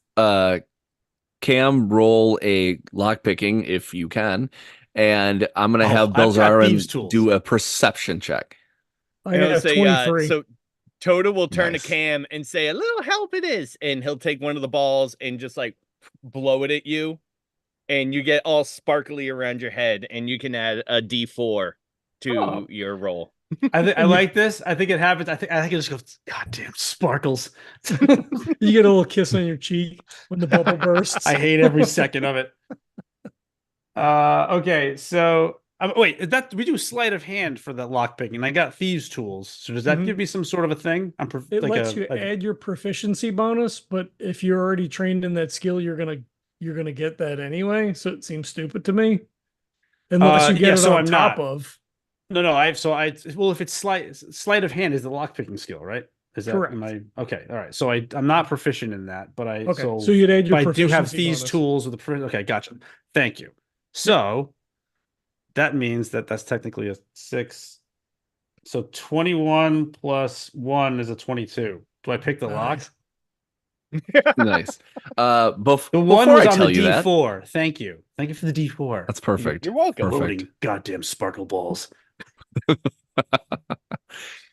Cam roll a lock picking if you can, and I'm gonna have I've got thieves' Belzarin tools. do a perception check. I have 23. So Toda will turn Nice. to Cam and say, "A little help it is," and he'll take one of the balls and just like blow it at you, and you get all sparkly around your head, and you can add a D4 to Oh. your roll. I like this. I think it happens. I think it just goes, God damn sparkles. You get a little kiss on your cheek when the bubble bursts. I hate every second of it. Okay, so wait, is that we do sleight of hand for the lock picking? I got thieves' tools. So does that Mhm. give me some sort of a thing? It lets you add your proficiency bonus, but if you're already trained in that skill, you're gonna get that anyway. So it seems stupid to me, unless you get yeah, it so on I'm top not. of. No. Well, if it's sleight of hand is the lock picking skill, right? Is that Correct. okay? All right. So I'm not proficient in that, but Okay, so so you'd add your but I do have proficiency thieves' bonus. tools with the okay, gotcha. Thank you. So that means that's technically a 6. So 21 plus 1 is a 22. Do I pick the lock? Nice. The one Before was I on tell the you that, D4. Thank you. Thank you for the D4. that's perfect. You're welcome. Perfect. Loading goddamn sparkle balls.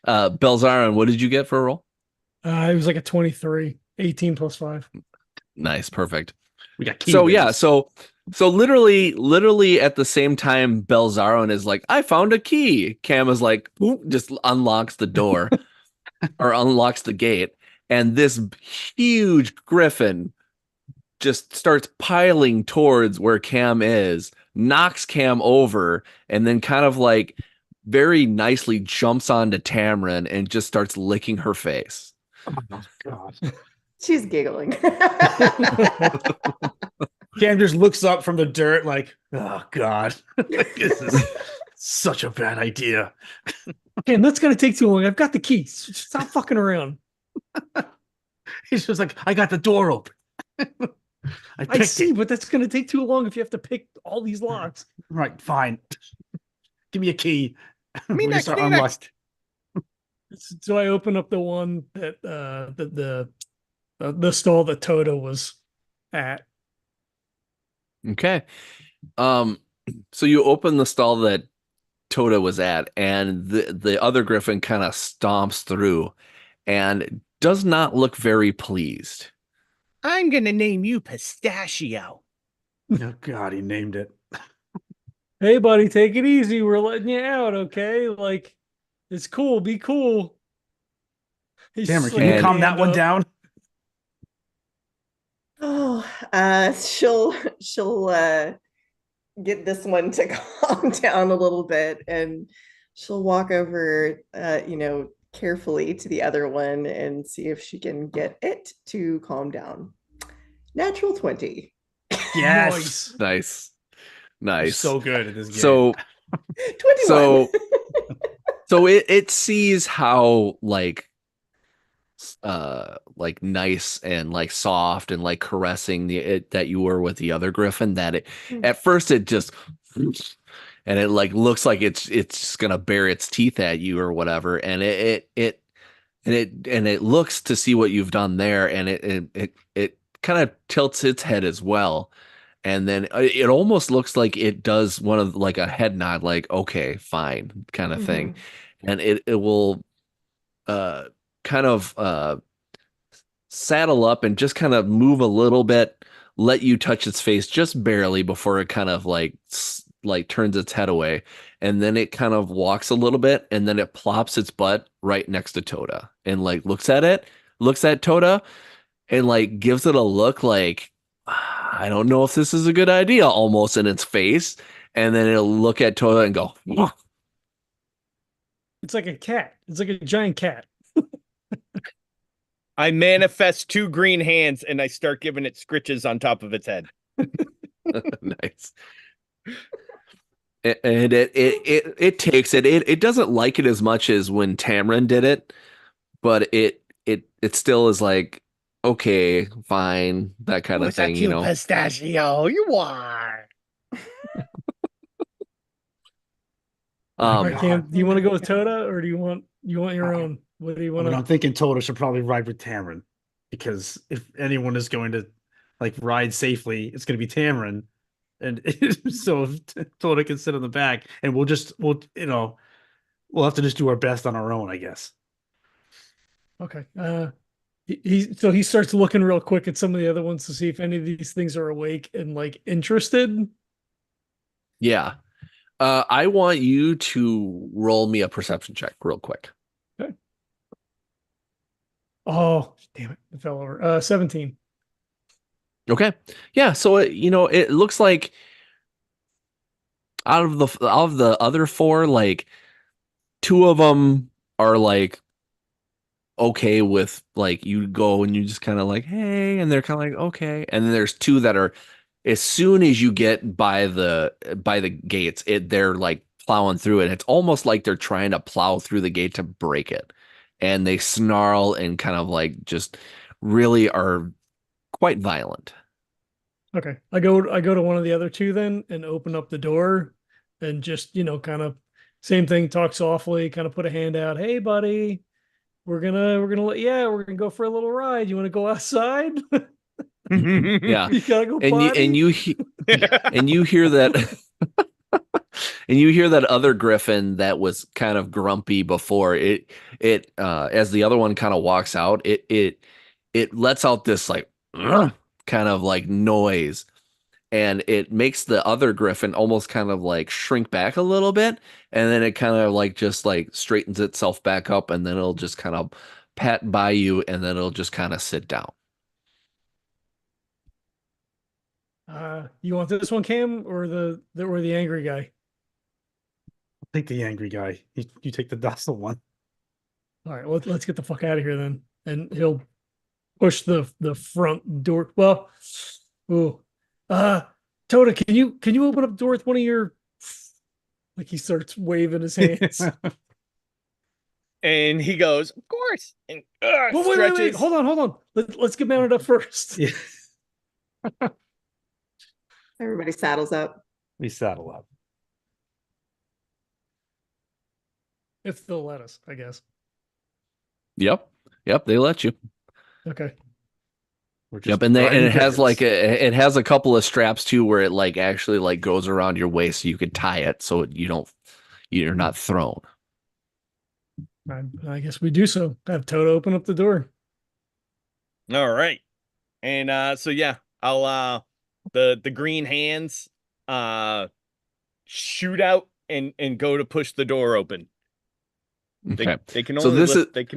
Belzarin, what did you get for a roll? It was like a 23, 18 plus 5. Nice, perfect. We got key So yeah, rings. so literally at the same time, Belzarin is like, I found a key. Cam is like, boop, just unlocks the door or unlocks the gate, and this huge griffin just starts piling towards where Cam is, knocks Cam over, and then kind of like very nicely jumps onto Tamron and just starts licking her face. Oh God. She's giggling. Cam just looks up from the dirt like, oh God, this is such a bad idea. Cam, that's gonna take too long. I've got the keys. Stop fucking around. He's just like, I got the door open. I see, but that's gonna take too long if you have to pick all these locks. Right, fine. Give me a key. Me We next, start me unlock- next. So I open up the one that the stall that Toto was at. Okay. So you open the stall that Toda was at, and the other Griffin kind of stomps through and does not look very pleased. I'm gonna name you Pistachio. Oh God, he named it. Hey, buddy, take it easy. We're letting you out, okay? Like, it's cool. Be cool. He's Cameron, just can you like, calm that "Hand one up." down? She'll get this one to calm down a little bit, and she'll walk over, carefully to the other one and see if she can get it to calm down. Natural 20. Yes. Nice. Nice. So good at this game. So 21. so it sees how like nice and like soft and like caressing that you were with the other Griffin, that it at first it just and it like looks like it's just gonna bare its teeth at you or whatever, and it looks to see what you've done there, and it kind of tilts its head as well, and then it almost looks like it does one of like a head nod, like okay, fine, kind of thing, and it will kind of saddle up and just kind of move a little bit, let you touch its face just barely before it kind of like turns its head away, and then it kind of walks a little bit, and then it plops its butt right next to Toda and like looks at Toda and like gives it a look like, I don't know if this is a good idea, almost in its face, and then it'll look at Toda and go, "Wah." It's like a cat. It's like a giant cat. I manifest 2 green hands and I start giving it scritches on top of its head. Nice. And it takes it. It doesn't like it as much as when Tamron did it, but it still is like, okay, fine, that kind of thing, you know. Pistachio, you are. All right, God. Cam, do you want to go with Toda, or do you want your own? What do you I want mean, to? I'm thinking Toto should probably ride with Tamron, because if anyone is going to like ride safely, it's going to be Tamron. And so if Toto can sit on the back, and we'll have to just do our best on our own, I guess. Okay. He starts looking real quick at some of the other ones to see if any of these things are awake and like interested. Yeah. I want you to roll me a perception check real quick. Okay. Oh, damn it. It fell over. 17. Okay. Yeah, so it looks like out of the other 4, like 2 of them are like okay with like, you go and you just kind of like, hey, and they're kind of like, okay, and then there's 2 that are, as soon as you get by the gates, they're like plowing through it. It's almost like they're trying to plow through the gate to break it, and they snarl and kind of like just really are quite violent. Okay. I go to one of the other 2 then and open up the door and just, kind of same thing, talk softly, kind of put a hand out. Hey, buddy, we're gonna we're gonna go for a little ride. You want to go outside? Yeah. You gotta go and potty? you hear that and you hear that other Griffin that was kind of grumpy before it as the other one kind of walks out, it lets out this like kind of like noise, and it makes the other Griffin almost kind of like shrink back a little bit, and then it kind of like just like straightens itself back up, and then it'll just kind of pat by you, and then it'll just kind of sit down. You want this one, Cam, or the angry guy? I'll take the angry guy. You take the docile one. All right, let's get the fuck out of here then. And he'll push the front door. Well, ooh, Toda, can you open up the door with one of your? Like he starts waving his hands. And he goes, of course. And Wait, stretches. hold on. Let's get mounted up first. Yeah. Everybody saddles up. We saddle up. If they'll let us, I guess. Yep, they let you. Okay. Yep, and it has like it has a couple of straps too, where it like actually like goes around your waist, so you could tie it, so you're not thrown. I guess we do so. Have Toto open up the door. All right. And so yeah, I'll the green hands shoot out and go to push the door open. Okay. They can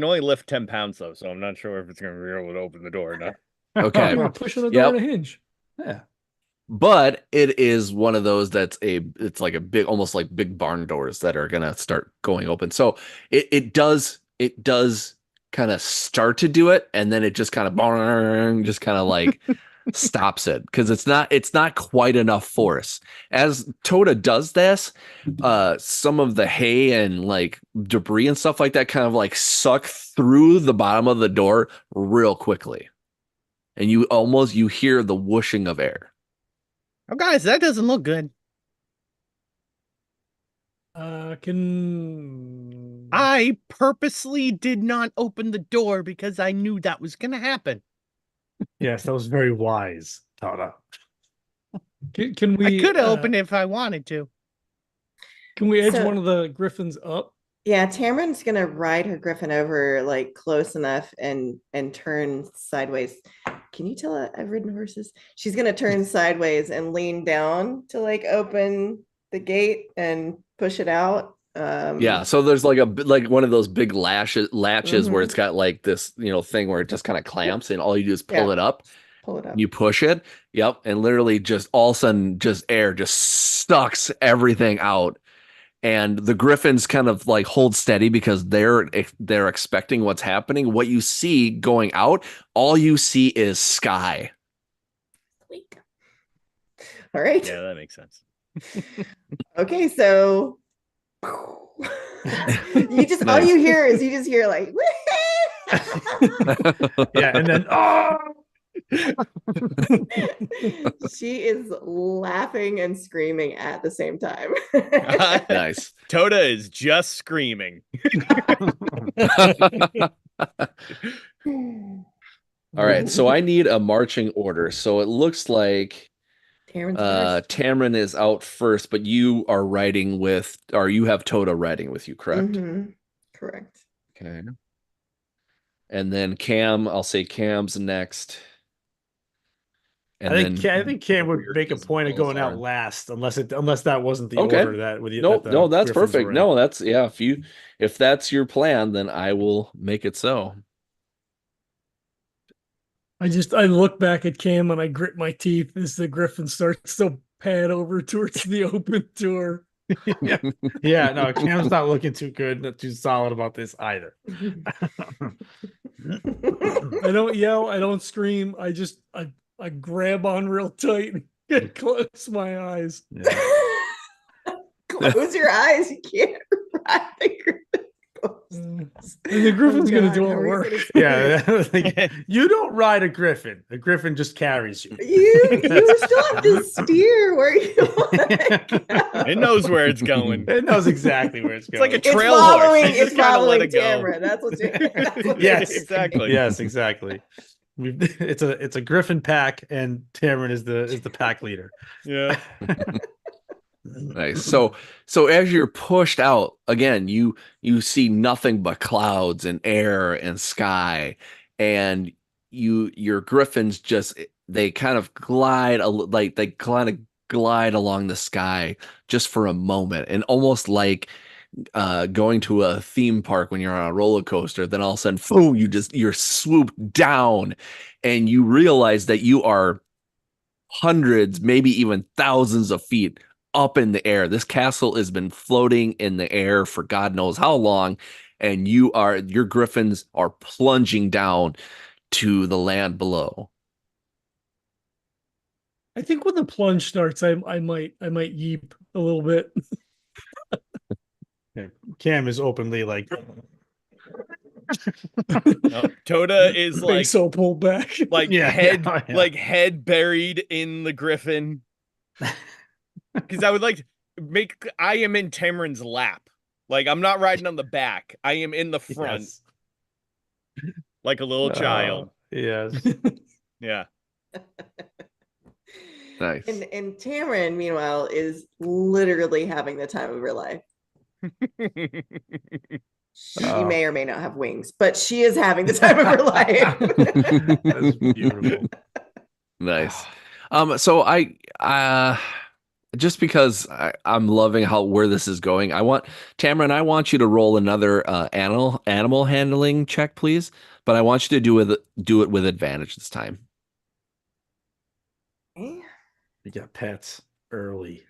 only lift 10 pounds though, so I'm not sure if it's gonna be able to open the door or not. Okay. We're pushing the door on a hinge. Yeah. But it is one of those it's like a big, almost like big barn doors that are gonna start going open. So it does kind of start to do it, and then it just kind of like stops it because it's not quite enough force. As Toda does this, some of the hay and like debris and stuff like that kind of like suck through the bottom of the door real quickly, and you hear the whooshing of air. Oh, guys, that doesn't look good. I purposely did not open the door because I knew that was going to happen. Yes, that was very wise, Tara. Can we? I could have opened it if I wanted to. Can we edge one of the griffins up? Yeah, Tamron's gonna ride her griffin over like close enough and turn sideways. Can you tell I've ridden horses? She's gonna turn sideways and lean down to like open the gate and push it out. Yeah, so there's like one of those big latches where it's got like this thing where it just kind of clamps, and all you do is pull it up. You push it. Yep, and literally just all of a sudden just air just sucks everything out. And the griffins kind of like hold steady because they're expecting what's happening. What you see going out, all you see is sky. All right. Yeah, that makes sense. Okay, so all you hear is like yeah, and then she is laughing and screaming at the same time. Nice. Toda is just screaming. All right, so I need a marching order. So it looks like Tamron is out first, but you are riding with, or you have Toda riding with you, correct? Mm-hmm. Correct. Okay. And then Cam, I'll say Cam's next. And I think Cam would make a point of going out last, unless that wasn't the order that with you. No, that's perfect. No, that's if that's your plan, then I will make it so. I look back at Cam and I grit my teeth as the griffin starts to pad over towards the open door. Yeah, no, Cam's not looking too good, not too solid about this either. I don't yell, I don't scream, I grab on real tight and close my eyes. Yeah. Close your eyes. You can't ride the griffin. And the griffin's going to do all the work. Yeah, like, you don't ride a griffin. A griffin just carries you. You still have to steer where you want to go. It knows where it's going. It knows exactly where it's going. It's like a trail horse. It's following Tamara. That's what you. Yes, exactly. Yes, exactly. It's a griffin pack, and Tamron is the pack leader. Yeah. Nice. So as you're pushed out again, you see nothing but clouds and air and sky, and your griffins they kind of glide along the sky just for a moment, and almost like going to a theme park when you're on a roller coaster, then all of a sudden, boom, you're swooped down, and you realize that you are hundreds, maybe even thousands of feet up in the air. This castle has been floating in the air for God knows how long, and your griffins are plunging down to the land below. I think when the plunge starts, I might yeep a little bit. Cam is openly like, Toda is Big like so pulled back. head buried in the griffin. Because I would like to I am in Tamrin's lap. Like, I'm not riding on the back. I am in the front. yes. Like a little child. Yes. Yeah. Nice. And Tamara, meanwhile, is literally having the time of her life. She may or may not have wings, but she is having the time of her life. That's beautiful. Nice. So I just because I'm loving where this is going, Tamara, I want you to roll another animal handling check, please. But I want you to do it with advantage this time. Okay. You got pets early.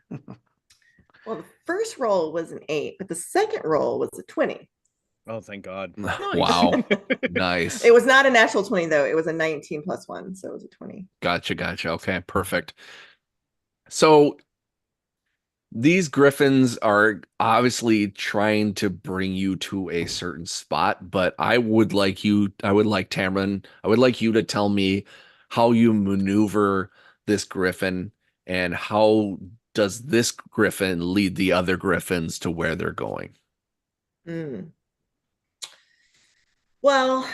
Well, the first roll was an 8, but the second roll was a 20. Oh, thank God. Wow. Nice. It was not a natural 20, though. It was a 19 plus 1, so it was a 20. Gotcha. Okay, perfect. So these griffins are obviously trying to bring you to a certain spot, but I would like Tamron, I would like you to tell me how you maneuver this griffin and how does this griffin lead the other griffins to where they're going. Well,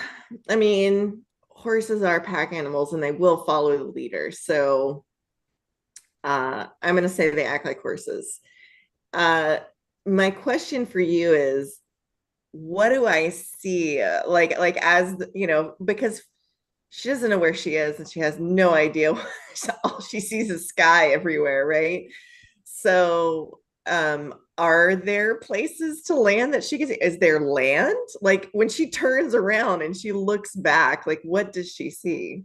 I mean, horses are pack animals and they will follow the leader. So I'm going to say they act like horses. My question for you is, what do I see? Because she doesn't know where she is and she has no idea. All she sees is sky everywhere, right? So are there places to land that she can see? Is there land? Like when she turns around and she looks back, like what does she see?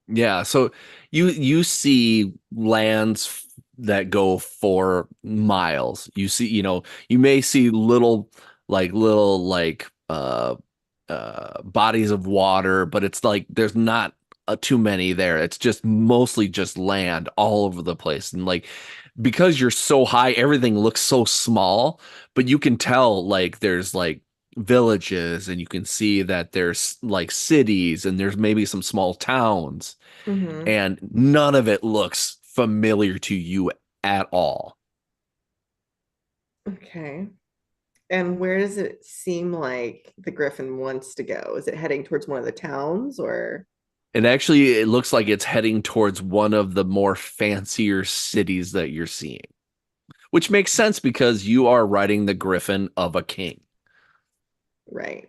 Yeah, so you see lands that go for miles. You see, you may see little bodies of water, but it's like there's not too many there. It's just mostly just land all over the place. And like because you're so high, everything looks so small, but you can tell like there's like villages and you can see that there's like cities and there's maybe some small towns and none of it looks familiar to you at all. Okay. And where does it seem like the Griffin wants to go? Is it heading towards one of the towns or? And actually, it looks like it's heading towards one of the more fancier cities that you're seeing, which makes sense because you are riding the Griffin of a king. Right.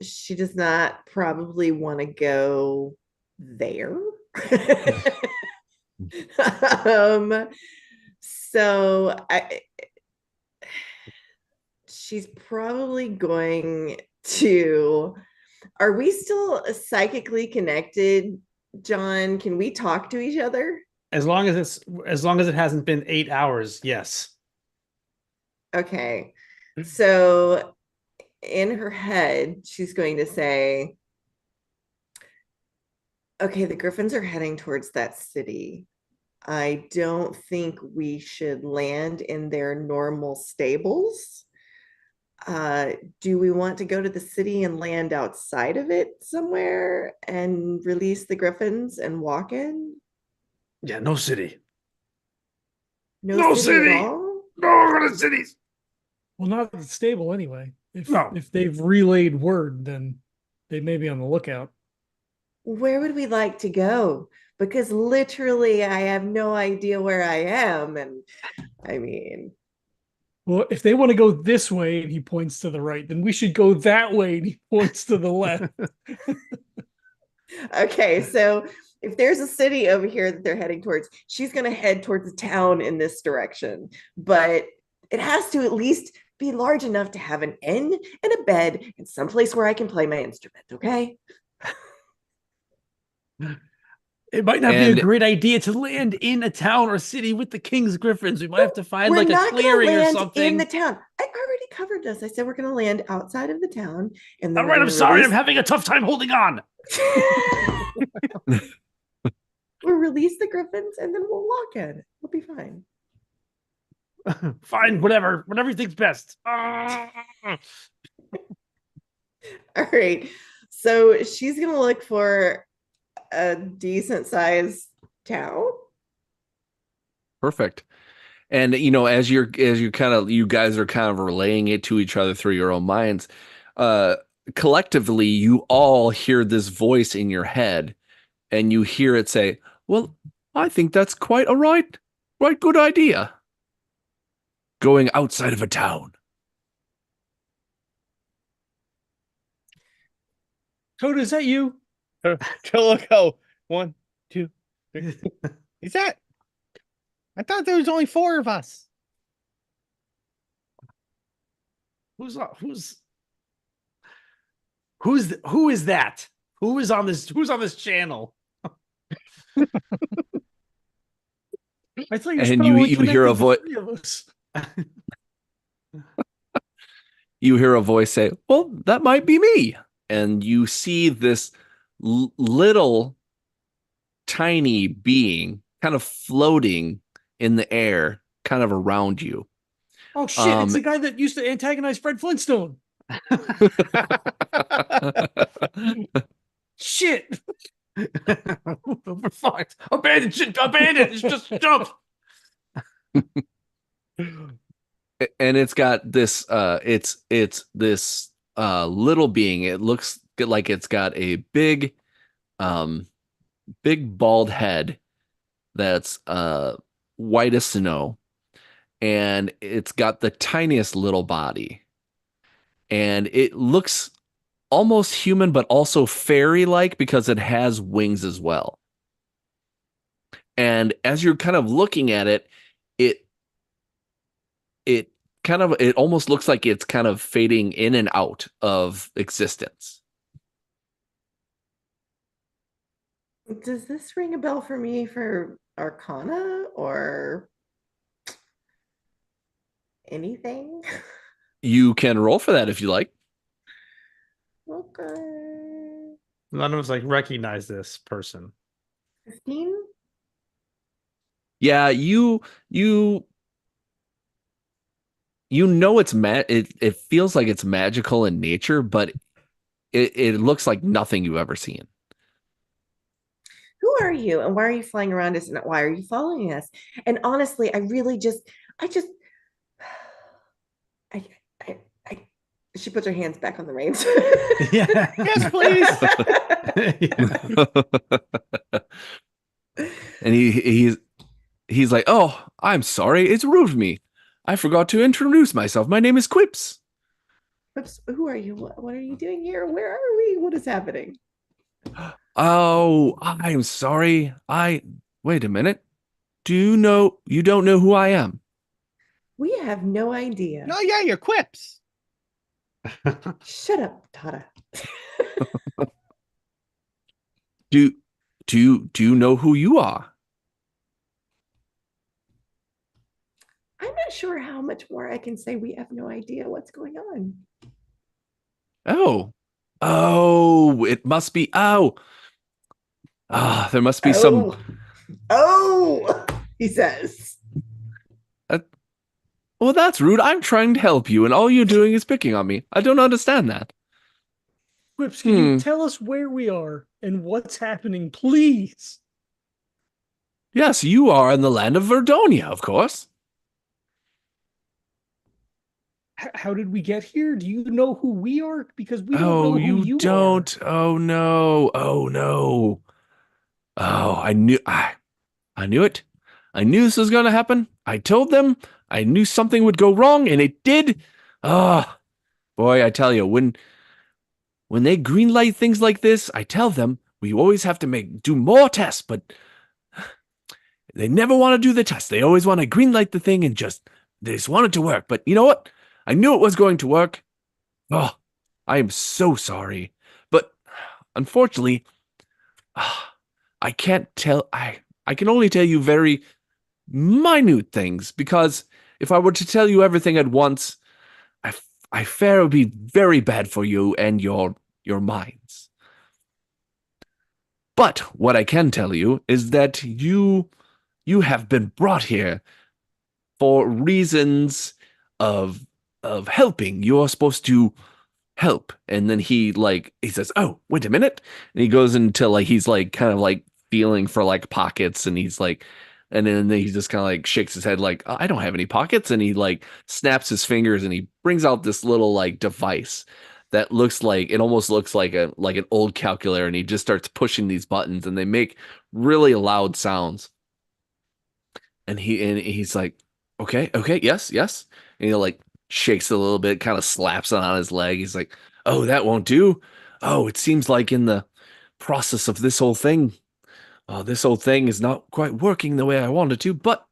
She does not probably want to go there. So she's probably going to. Are we still psychically connected, John? Can we talk to each other? As long as it hasn't been 8 hours, yes. Okay. So in her head, she's going to say, okay, the Griffins are heading towards that city. I don't think we should land in their normal stables. Do we want to go to the city and land outside of it somewhere and release the Griffins and walk in? Yeah, no city. No city at all? No cities. Well, not at the stable anyway. No. If they've relayed word, then they may be on the lookout. Where would we like to go? Because literally I have no idea where I am. And I mean, well, if they want to go this way and he points to the right, then we should go that way and he points to the left. okay, so if there's a city over here that they're heading towards, she's going to head towards the town in this direction. But it has to at least be large enough to have an inn and a bed and someplace where I can play my instrument, okay? It might not be And a great idea to land in a town or city with the king's griffins. We might have to find We're like a not going to clearing or land in something. the town. I already covered this. I said we're going to land outside of the town, and then All we're right, I'm going to sorry. I'm release. having a tough time holding on. We'll release the griffins, and then we'll walk in. We'll be fine. Fine, whatever you think's best. All right. So she's going to look for a decent sized town. perfect. And as you guys are kind of relaying it to each other through your own minds, collectively, you all hear this voice in your head, and you hear it say, "Well, I think that's quite a right good idea. Going outside of a town." Coda, is that you? Chilico, 1, 2, 3. Is that? I thought there was only 4 of us. Who is that? Who is on this channel? I thought you were And supposed you to hear a voice. voice. You hear a voice say, "Well, that might be me." And you see this little tiny being kind of floating in the air, kind of around you. Oh shit! It's the guy that used to antagonize Fred Flintstone. Shit! We're fucked. Abandon! Just jump. And it's got this it's this little being. It looks like it's got a big bald head that's white as snow, and it's got the tiniest little body, and it looks almost human but also fairy like because it has wings as well. And as you're kind of looking at it, it almost looks like it's kind of fading in and out of existence. Does this ring a bell for me for Arcana or anything? You can roll for that if you like. Okay. None of us recognize this person. 15? Yeah, you it's it feels like it's magical in nature, but it looks like nothing you've ever seen. Who are you and why are you flying around us and why are you following us? And honestly, I I, I she puts her hands back on the reins. Yeah. Yes, please. And he's like, "Oh, I'm sorry. It's rude of me. I forgot to introduce myself. My name is Quips." Oops, who are you? What are you doing here? Where are we? What is happening? "Oh, I'm sorry. Wait a minute. You don't know who I am?" We have no idea. No, yeah, you're Quips. Shut up, Tata. Do you know who you are? I'm not sure how much more I can say. We have no idea what's going on. Oh, it must be. There must be some. Oh, he says. Well, that's rude. I'm trying to help you, and all you're doing is picking on me. I don't understand that. Whips, can you tell us where we are and what's happening, please? Yes, you are in the land of Verdonia, of course. How did we get here? Do you know who we are? Because we don't know Oh, who you don't. are. Oh no. Oh no. Oh, I knew it. I knew this was going to happen. I told them. I knew something would go wrong, and it did. Oh, boy, I tell you, when they greenlight things like this, I tell them we always have to do more tests, but they never want to do the test. They always want to greenlight the thing and they just want it to work. But you know what? I knew it was going to work. Oh, I am so sorry. But unfortunately, I can't tell. I can only tell you very minute things, because if I were to tell you everything at once, I fear it would be very bad for you and your minds. But what I can tell you is that you have been brought here for reasons of helping. You are supposed to help. And then he says, "Oh, wait a minute." And he goes into he's kind of feeling for pockets, and he's and then he just kind of shakes his head "I don't have any pockets." And he snaps his fingers, and he brings out this little device that looks it almost looks like an old calculator, and he just starts pushing these buttons, and they make really loud sounds. And he's like, okay, yes. And he shakes it a little bit, kind of slaps it on his leg. He's like, "Oh, that won't do. Oh, it seems like in the process of this whole thing is not quite working the way I wanted to, but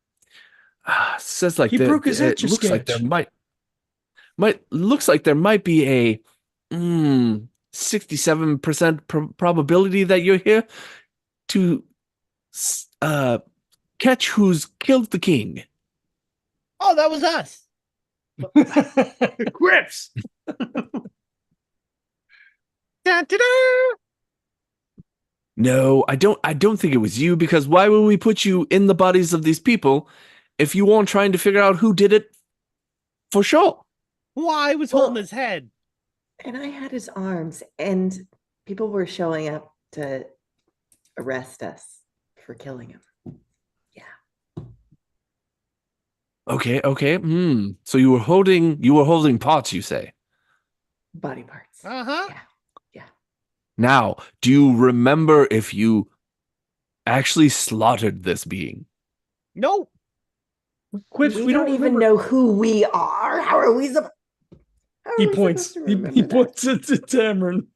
says He broke his it looks like there Etch-a-Sketch. looks like there might be a 67% probability that you're here to catch who's killed the king." Oh, that was us. Grips. Da-da-da! No, I don't think it was you, because why would we put you in the bodies of these people if you weren't trying to figure out who did it for sure? Well, I was Well- holding his head. And I had his arms, and people were showing up to arrest us for killing him. Yeah. Okay. So you were holding parts, you say? Body parts. Uh-huh. Yeah. Now, do you remember if you actually slaughtered this being? Nope. Quips, We don't even remember. know who we are. How are we supposed He points. He points it to Tamron.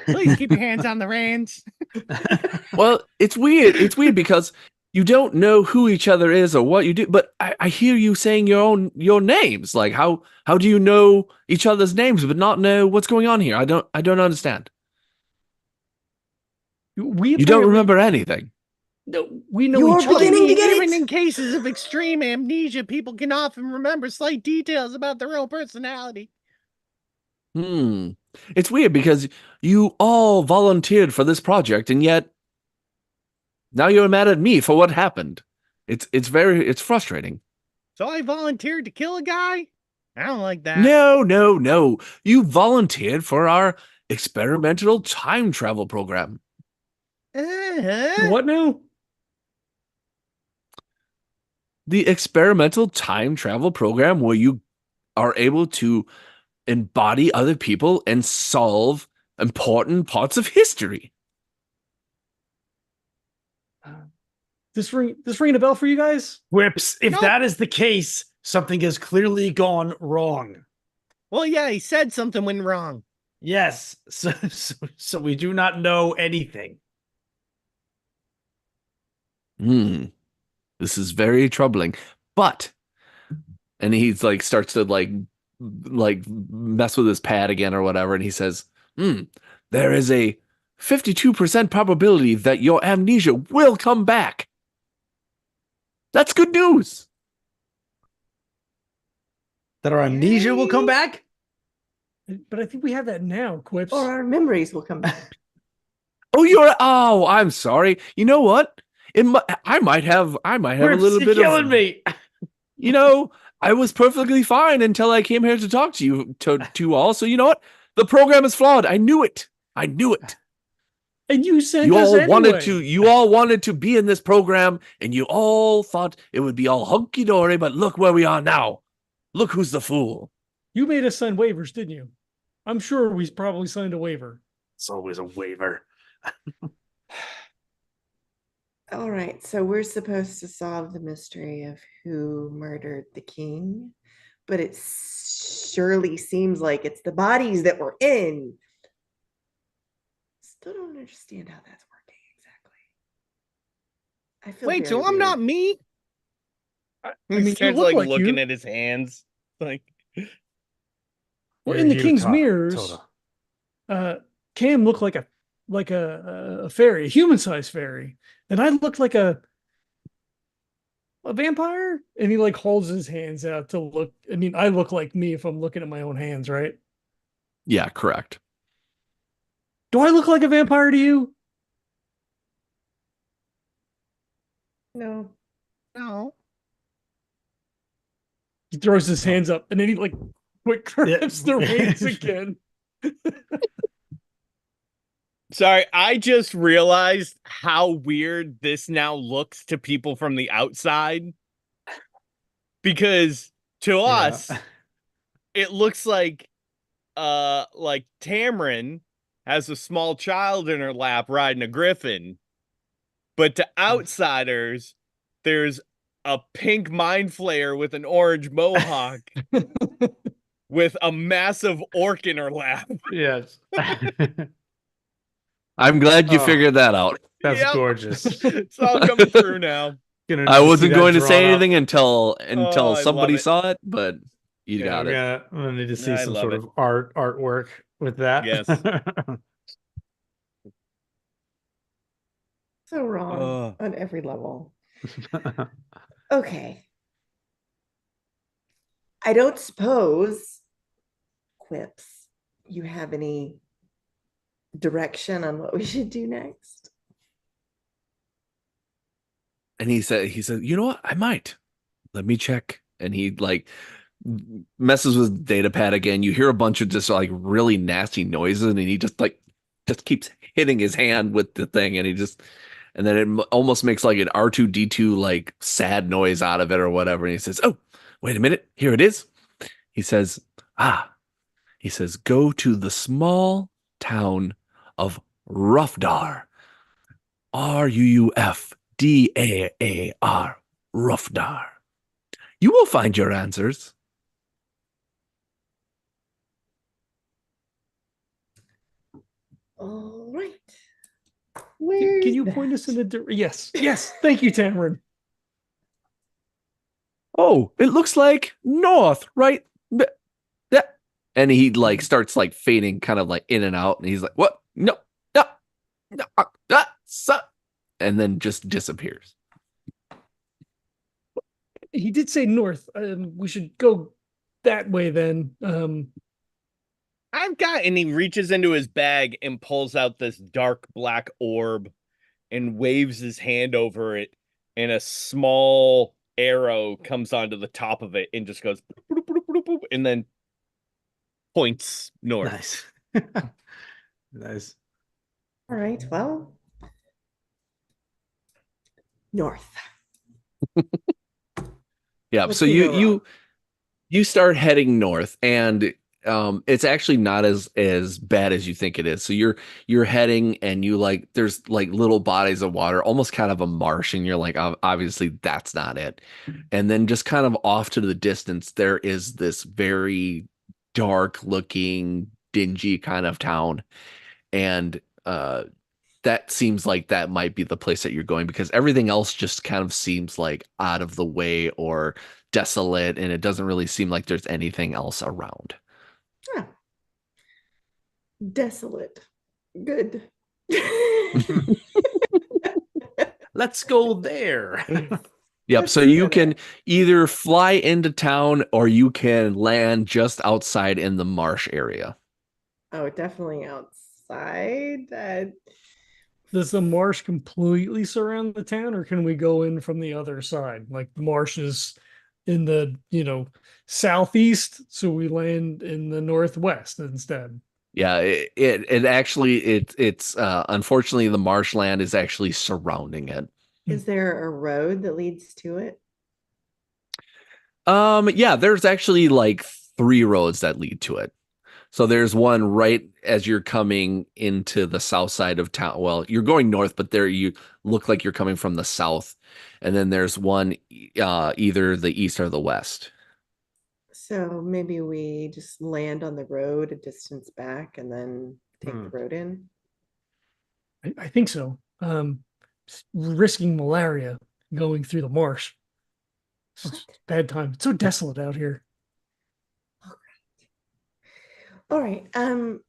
Please keep your hands on the reins. Well, it's weird. It's weird because you don't know who each other is or what you do, but I hear you saying your names. Like how do you know each other's names but not know what's going on here? I don't understand. You don't remember anything. No, we know You're each other. beginning to get Even it. in cases of extreme amnesia, people can often remember slight details about their own personality. It's weird because you all volunteered for this project, and yet now you're mad at me for what happened. It's frustrating. So I volunteered to kill a guy? I don't like that. No. You volunteered for our experimental time travel program. Uh-huh. What now? The experimental time travel program where you are able to embody other people and solve important parts of history. This ring a bell for you guys? Whips. If Nope. that is the case, something has clearly gone wrong. Well, yeah, he said something went wrong. Yes. So we do not know anything. This is very troubling. But, and he's starts to mess with his pad again or whatever, and he says, there is a 52% probability that your amnesia will come back. That's good news. That our amnesia will come back? But I think we have that now, Quips. Or our memories will come back. Oh, I'm sorry. You know what? I might have a Whips, little you're bit killing of me. You know, I was perfectly fine until I came here to talk to you to all. So you know what? The program is flawed. I knew it. And you sent You us all anyway. wanted to be in this program, and you all thought it would be all hunky dory. But look where we are now. Look who's the fool. You made us sign waivers, didn't you? I'm sure we probably signed a waiver. It's always a waiver. All right, so we're supposed to solve the mystery of who murdered the king, but it surely seems like it's the bodies that we're in. Still don't understand how that's working exactly. I feel Wait, so very I'm weird. not me? I He mean, you starts look like looking you. at his hands. Like, Well, You're in the you, king's Tota. mirrors, Cam looked like a like a fairy, a human-sized fairy, and I look like a vampire. And he like holds his hands out to look. I mean, I look like me if I'm looking at my own hands, right? Yeah, correct. Do I look like a vampire to you? No. No. He throws his hands up, and then he like quick grabs the reins again. Sorry, I just realized how weird this now looks to people from the outside. Because to us, it looks like Tamron has a small child in her lap riding a Griffin. But to outsiders, there's a pink mind flayer with an orange mohawk with a massive orc in her lap. Yes. I'm glad you Oh. figured that out. That's Yep. gorgeous. It's all coming through now. Gonna I need wasn't see that going to drawn say up. anything until Oh, I love somebody it. saw it, but you Yeah, got it. I'm gonna need to see I some love sort it. of artwork with that. Yes. So wrong on every level. Okay. I don't suppose, Quips, you have any direction on what we should do next? And he said, you know what? I might. Let me check. And he like messes with data pad again. You hear a bunch of just like really nasty noises, and he just keeps hitting his hand with the thing, and then it almost makes like an R2D2 like sad noise out of it or whatever. And he says, "Oh, wait a minute. Here it is." He says, go to the small town of Rufdar. Ruufdaar. Rufdar. You will find your answers. All right. Can you point us in the yes, thank you, Tamron. Oh, it looks like north, right? And he like starts like fading kind of like in and out, and he's like, what? No, and then just disappears. He did say north. We should go that way then. I've got, and he reaches into his bag and pulls out this dark black orb and waves his hand over it, and a small arrow comes onto the top of it and just goes boop, boop, boop, boop, boop, and then points north. Nice. Nice. All right. Well, north. Yeah. Let's So see the you start heading north, and it's actually not as bad as you think it is. So you're heading, and you like there's like little bodies of water, almost kind of a marsh, and you're like, obviously that's not it. And then just kind of off to the distance, there is this very dark looking, dingy kind of town, and that seems like that might be the place that you're going, because everything else just kind of seems like out of the way or desolate, and it doesn't really seem like there's anything else around. Ah, desolate. Good. Let's go there. Yep. Let's So do you that. can either fly into town, or you can land just outside in the marsh area. Oh, definitely outside. Does the marsh completely surround the town, or can we go in from the other side? Like the marsh is in the southeast, so we land in the northwest instead. Yeah, it actually it's unfortunately the marshland is actually surrounding it. Is there a road that leads to it? Yeah, there's actually like 3 roads that lead to it. So there's one right as you're coming into the south side of town. Well, you're going north, but there you look like you're coming from the south. And then there's one either the east or the west. So maybe we just land on the road a distance back and then take the road in. I think so. Risking malaria going through the marsh. It's bad time. It's so desolate out here. All right.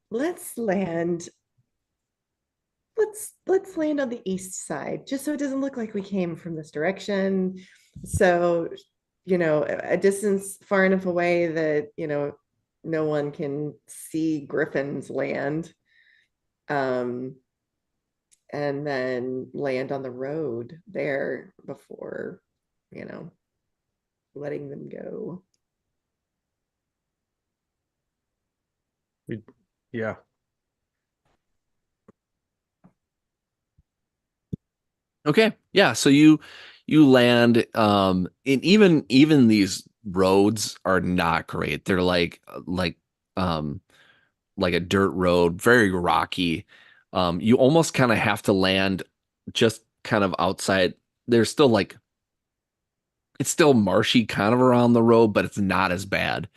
Let's land let's land on the east side, just so it doesn't look like we came from this direction. So, a distance far enough away that, no one can see Griffin's land. And then land on the road there before, letting them go. Yeah. Okay. Yeah. So you land, and even these roads are not great. They're like a dirt road, very rocky. You almost kind of have to land just kind of outside. There's still it's still marshy kind of around the road, but it's not as bad.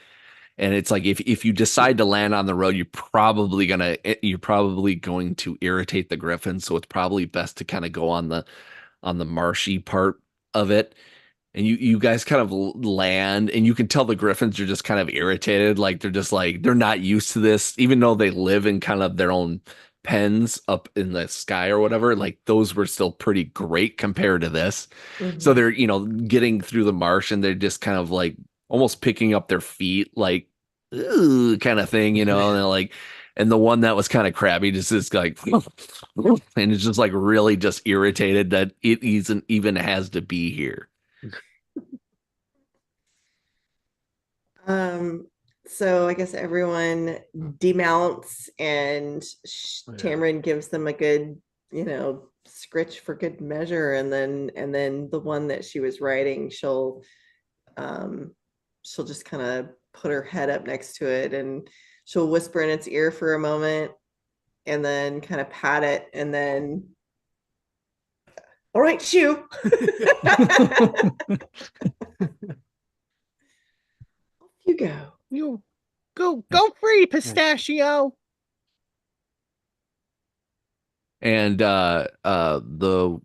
And it's like if you decide to land on the road, you're probably going to irritate the Griffin. So it's probably best to kind of go on the marshy part of it. And you guys kind of land, and you can tell the Griffins are just kind of irritated. Like they're not used to this, even though they live in kind of their own pens up in the sky or whatever. Like those were still pretty great compared to this. So they're, getting through the marsh, and they're just kind of like almost picking up their feet, like, ooh, kind of thing, and they're like, and the one that was kind of crabby just is like, and it's just like really just irritated that it isn't even has to be here. So I guess everyone demounts, and Tamron gives them a good, scritch for good measure, and then the one that she was riding, she'll just kind of put her head up next to it, and she'll whisper in its ear for a moment, and then kind of pat it, and then, all right, shoo. You go. You go free, Pistachio. And the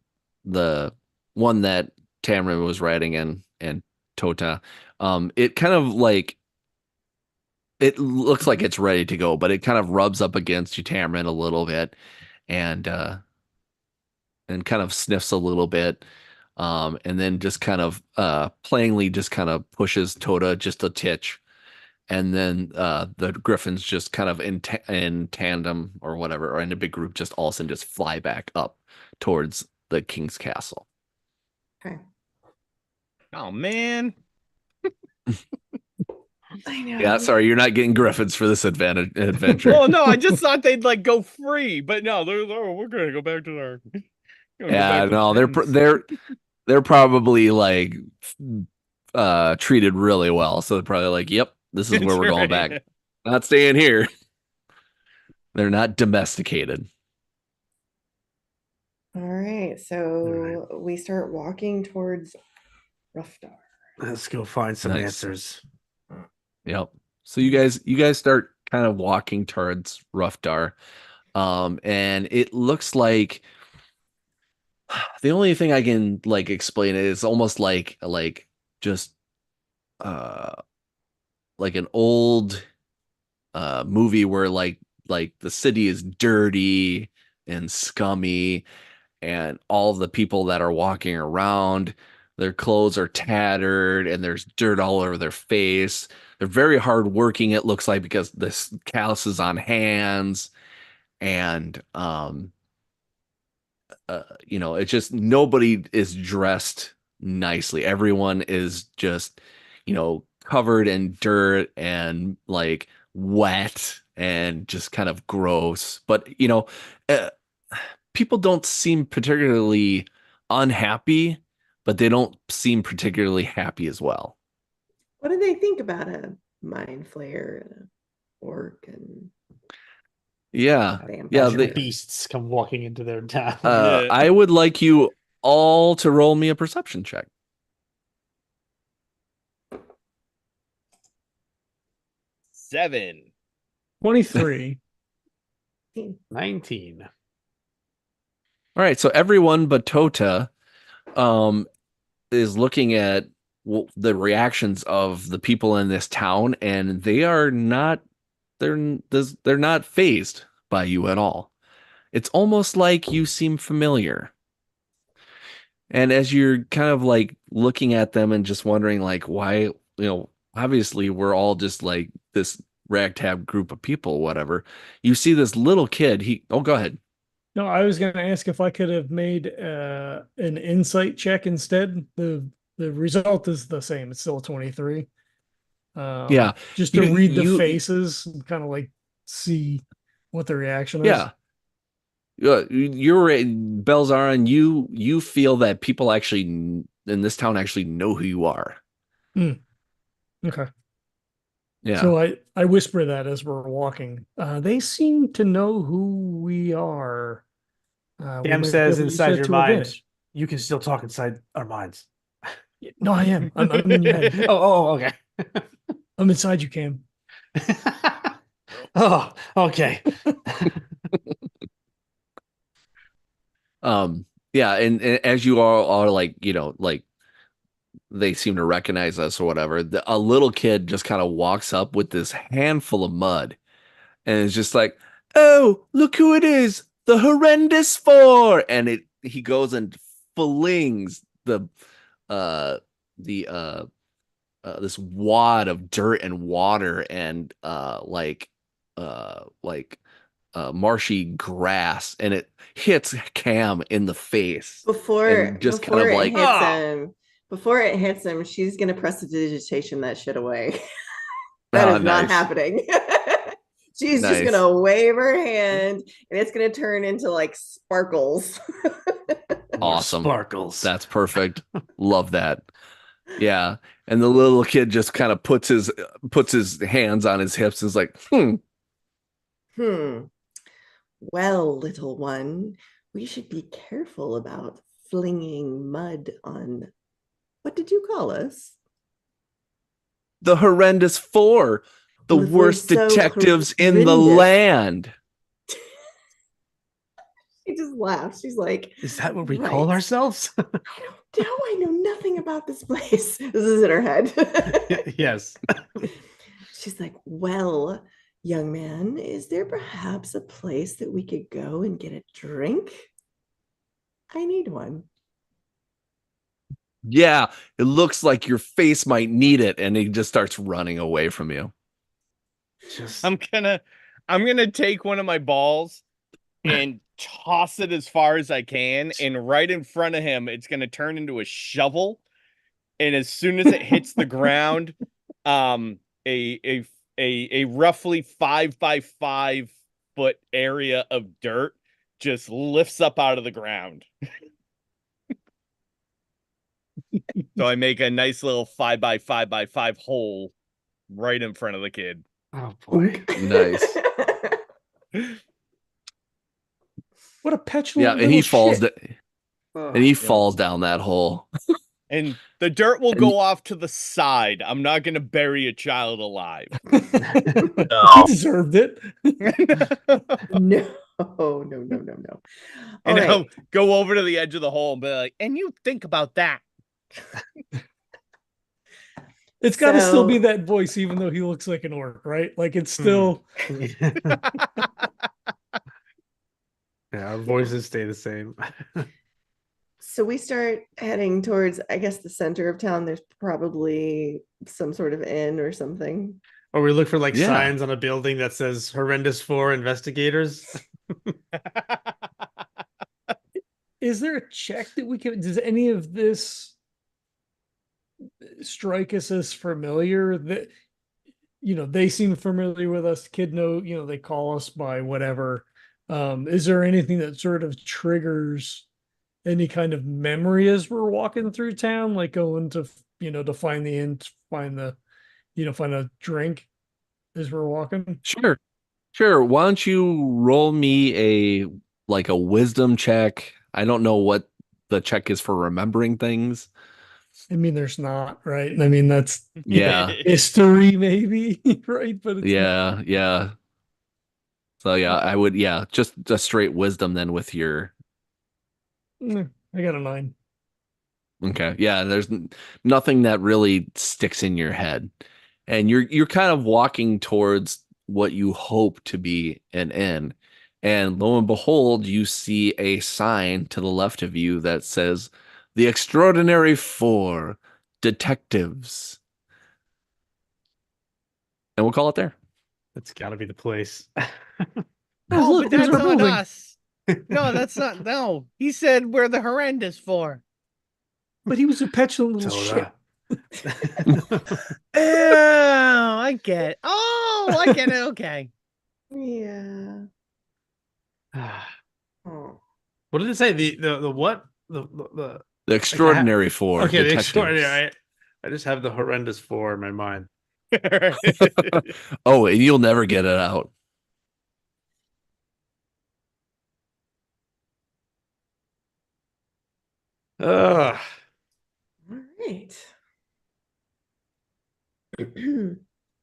one that Tamron was riding in, and Tota, it kind of like, it looks like it's ready to go, but it kind of rubs up against you, Tamron, a little bit, and kind of sniffs a little bit, and then just kind of plainly just kind of pushes Tota just a titch. And then the Griffins just kind of in tandem or whatever, or in a big group, just all of a sudden just fly back up towards the king's castle. Okay. Oh man. I know. Yeah, sorry, you're not getting Griffins for this adventure. Well, no, I just thought they'd like go free, but no, we're gonna go back to our. Yeah, no, they're probably like treated really well, so they're probably like, yep, this is where we're going back. Not staying here. They're not domesticated. All right, so we start walking towards Roughdar. Let's go find some Nice. answers. Yep. So you guys start kind of walking towards Roughdar. And it looks like the only thing I can like explain it is almost like just like an old movie where like the city is dirty and scummy, and all the people that are walking around, their clothes are tattered and there's dirt all over their face. They're very hardworking, it looks like, because this calluses on hands, and it's just nobody is dressed nicely. Everyone is just, covered in dirt and like wet and just kind of gross. But, people don't seem particularly unhappy, but they don't seem particularly happy as well. What do they think about a mind flayer and a orc and Yeah. vampire? Beasts come walking into their town. I would like you all to roll me a perception check. 7. 23. 19. All right, so everyone but Tota is looking at the reactions of the people in this town, and they're not fazed by you at all. It's almost like you seem familiar. And as you're kind of like looking at them and just wondering like why, obviously we're all just like this ragtag group of people, whatever. You see this little kid, go ahead. No, I was going to ask if I could have made an insight check instead. The result is the same. It's still 23. Yeah. Just to read the you faces and kind of like see what the reaction is. Yeah. You're Belzarin, you feel that people actually in this town actually know who you are. Okay. Yeah. So I whisper that as we're walking. They seem to know who we are. Cam says inside your mind, you can still talk inside our minds. No, I am. I'm in your head. Okay. I'm inside you, Cam. Oh, okay. Yeah, and as you all are like, like they seem to recognize us or whatever, a little kid just kind of walks up with this handful of mud and is just like, "Oh, look who it is, the horrendous four!" And he goes and flings this wad of dirt and water and marshy grass, and it hits Cam in the face Before and just kind of it like, hits him, before it hits him, she's gonna prestidigitation that shit away. That is not nice. happening. She's Nice. just gonna wave her hand and it's gonna turn into like sparkles. Awesome. Sparkles. That's perfect. Love that. Yeah. And the little kid just kind of puts his hands on his hips and is like, Well, little one, we should be careful about flinging mud on, what did you call us? the horrendous four, the Well, if we're worst so detectives in the horrendous. land. She just laughs. She's like, Is that what we right. call ourselves? I know nothing about this place. This is in her head. Yes. She's like, well, young man, is there perhaps a place that we could go and get a drink? I need one. Yeah, it looks like your face might need it, and he just starts running away from you. I'm gonna take one of my balls and toss it as far as I can, and right in front of him, it's gonna turn into a shovel. And as soon as it hits the ground, a roughly 5 by 5 foot area of dirt just lifts up out of the ground. So I make a nice little 5 by 5 hole right in front of the kid. Oh boy. Nice. What a petulant and he falls shit. falls down that hole. And the dirt will go off to the side. I'm not going to bury a child alive. He deserved it. No. And All I'll go over to the edge of the hole and be like, and you think about that. It's got to still be that voice, even though he looks like an orc, right? Like it's still. Yeah, our voices stay the same. So we start heading towards, I guess, the center of town. There's probably some sort of inn or something. Or we look for like signs on a building that says horrendous four investigators. Is there a check that we can? Does any of this strike us as familiar? That they seem familiar with us. Kid they call us by whatever. Is there anything that sort of triggers any kind of memory as we're walking through town, like going to to find the inn, find a drink as we're walking? Sure. Why don't you roll me a wisdom check? I don't know what the check is for remembering things. I mean, there's not, right? I mean, that's history maybe, right? But it's yeah. So I would just a straight wisdom then with your. I got a 9. Okay, yeah. There's nothing that really sticks in your head, and you're kind of walking towards what you hope to be an inn, And lo and behold, you see a sign to the left of you that says, "The Extraordinary Four Detectives." And we'll call it there. That's got to be the place. Oh, look, but there's that's our on building. us. No, that's not. No, he said we're the horrendous four. But he was a petulant little shit. Oh, I get it. Oh, I get it. Okay. Yeah. Oh. What did it say? The what? The The Extraordinary Four okay, the Detectives. extraordinary. I just have the horrendous four in my mind. Oh, and you'll never get it out. Ugh. All right.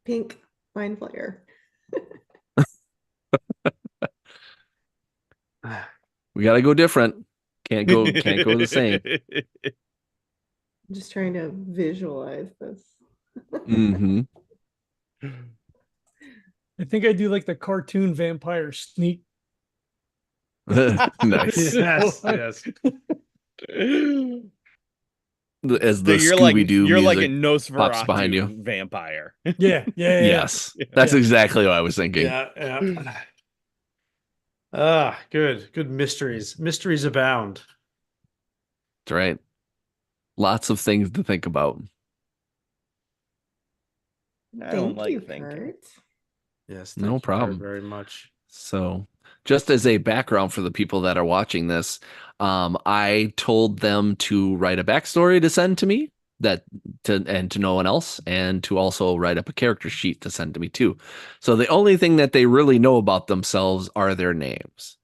Pink mind player. We got to go different. Can't go the same. I'm just trying to visualize this. Mm-hmm. I think I do like the cartoon vampire sneak. Nice. Yes, yes. As So the Scooby-Doo you're like a music pops behind you. Nosferatu vampire. Yeah. Yes, that's Yeah. exactly what I was thinking. Yeah. Good mysteries. Mysteries abound. That's right. Lots of things to think about. I Thank don't like you, thinking. Kurt. Yes, No thank you problem. very much. So, just as a background for the people that are watching this, I told them to write a backstory to send to me and to no one else, and to also write up a character sheet to send to me too. So the only thing that they really know about themselves are their names.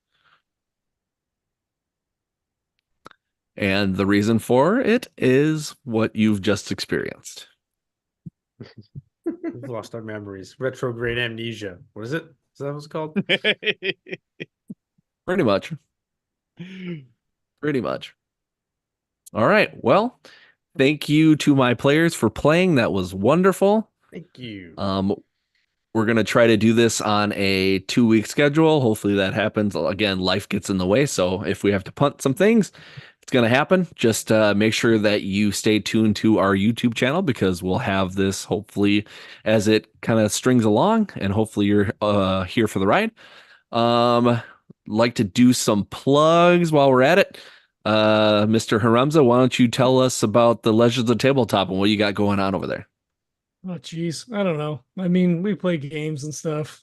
And the reason for it is what you've just experienced. We've lost our memories. Retrograde amnesia. What is it? Is that what it's called? Pretty much. Pretty much. All right. Well, thank you to my players for playing. That was wonderful. Thank you. We're going to try to do this on a 2-week schedule. Hopefully that happens. Again, life gets in the way. So if we have to punt some things, it's going to happen. Just make sure that you stay tuned to our YouTube channel, because we'll have this hopefully as it kind of strings along, and hopefully you're here for the ride. Like to do some plugs while we're at it. Mr. Haremza, why don't you tell us about the Legends of Tabletop and what you got going on over there? Oh, geez. I don't know. I mean, we play games and stuff.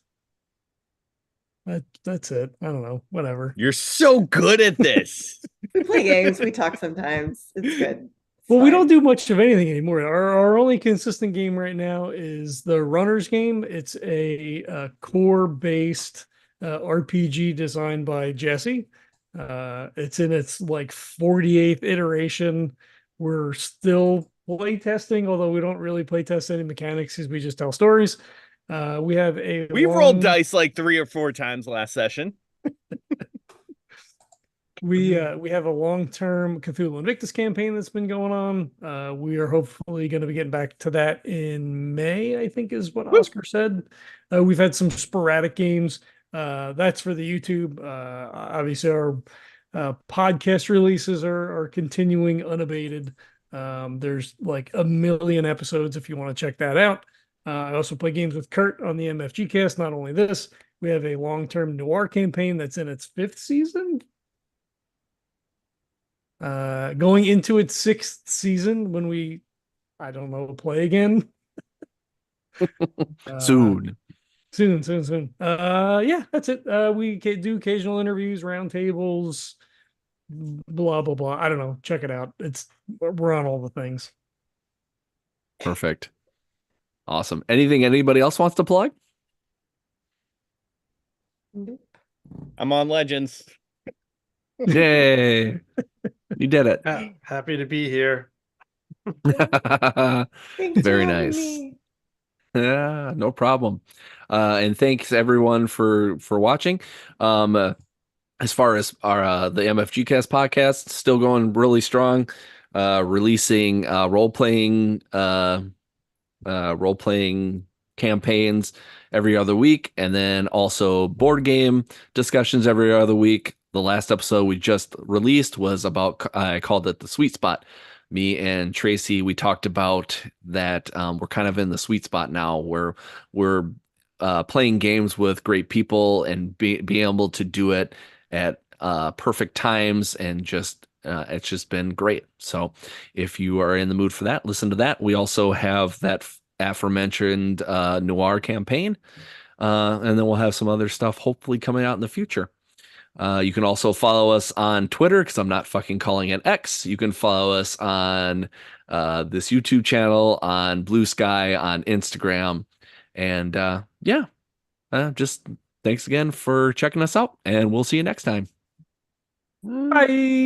That's it. I don't know. Whatever. You're so good at this. We play games. We talk sometimes. It's good. It's Well, we fine. don't do much of anything anymore. Our only consistent game right now is the Runners game. It's a core-based RPG designed by Jesse. It's in its like 48th iteration. We're still play testing, although we don't really play test any mechanics because we just tell stories. We have We rolled dice like 3 or 4 times last session. We have a long-term Cthulhu Invictus campaign that's been going on. We are hopefully going to be getting back to that in May, I think is what Oscar said. We've had some sporadic games. That's for the YouTube. Obviously, our podcast releases are continuing unabated. There's like 1 million episodes if you want to check that out. I also play games with Kurt on the MFGCast. Not only this, we have a long-term noir campaign that's in its 5th season. Going into its 6th season when we, I don't know, play again. Soon. Soon. Yeah, that's it. We do occasional interviews, roundtables, blah blah blah. I don't know. Check it out. We're on all the things. Perfect. Awesome. Anything anybody else wants to plug? I'm on Legends. Yay. You did it. Happy to be here. Thanks Very for having nice. me. Yeah, no problem. And thanks everyone for watching. As far as our the MFGcast podcast, still going really strong. Releasing role playing campaigns every other week, and then also board game discussions every other week. The last episode we just released was about, I called it the sweet spot. Me and Tracy, we talked about that. We're kind of in the sweet spot now where we're playing games with great people and being able to do it at perfect times, and just it's just been great. So if you are in the mood for that, listen to that. We also have that aforementioned noir campaign, and then we'll have some other stuff hopefully coming out in the future. You can also follow us on Twitter, because I'm not fucking calling it X. You can follow us on this YouTube channel, on Blue Sky, on Instagram. And just thanks again for checking us out, and we'll see you next time. Bye.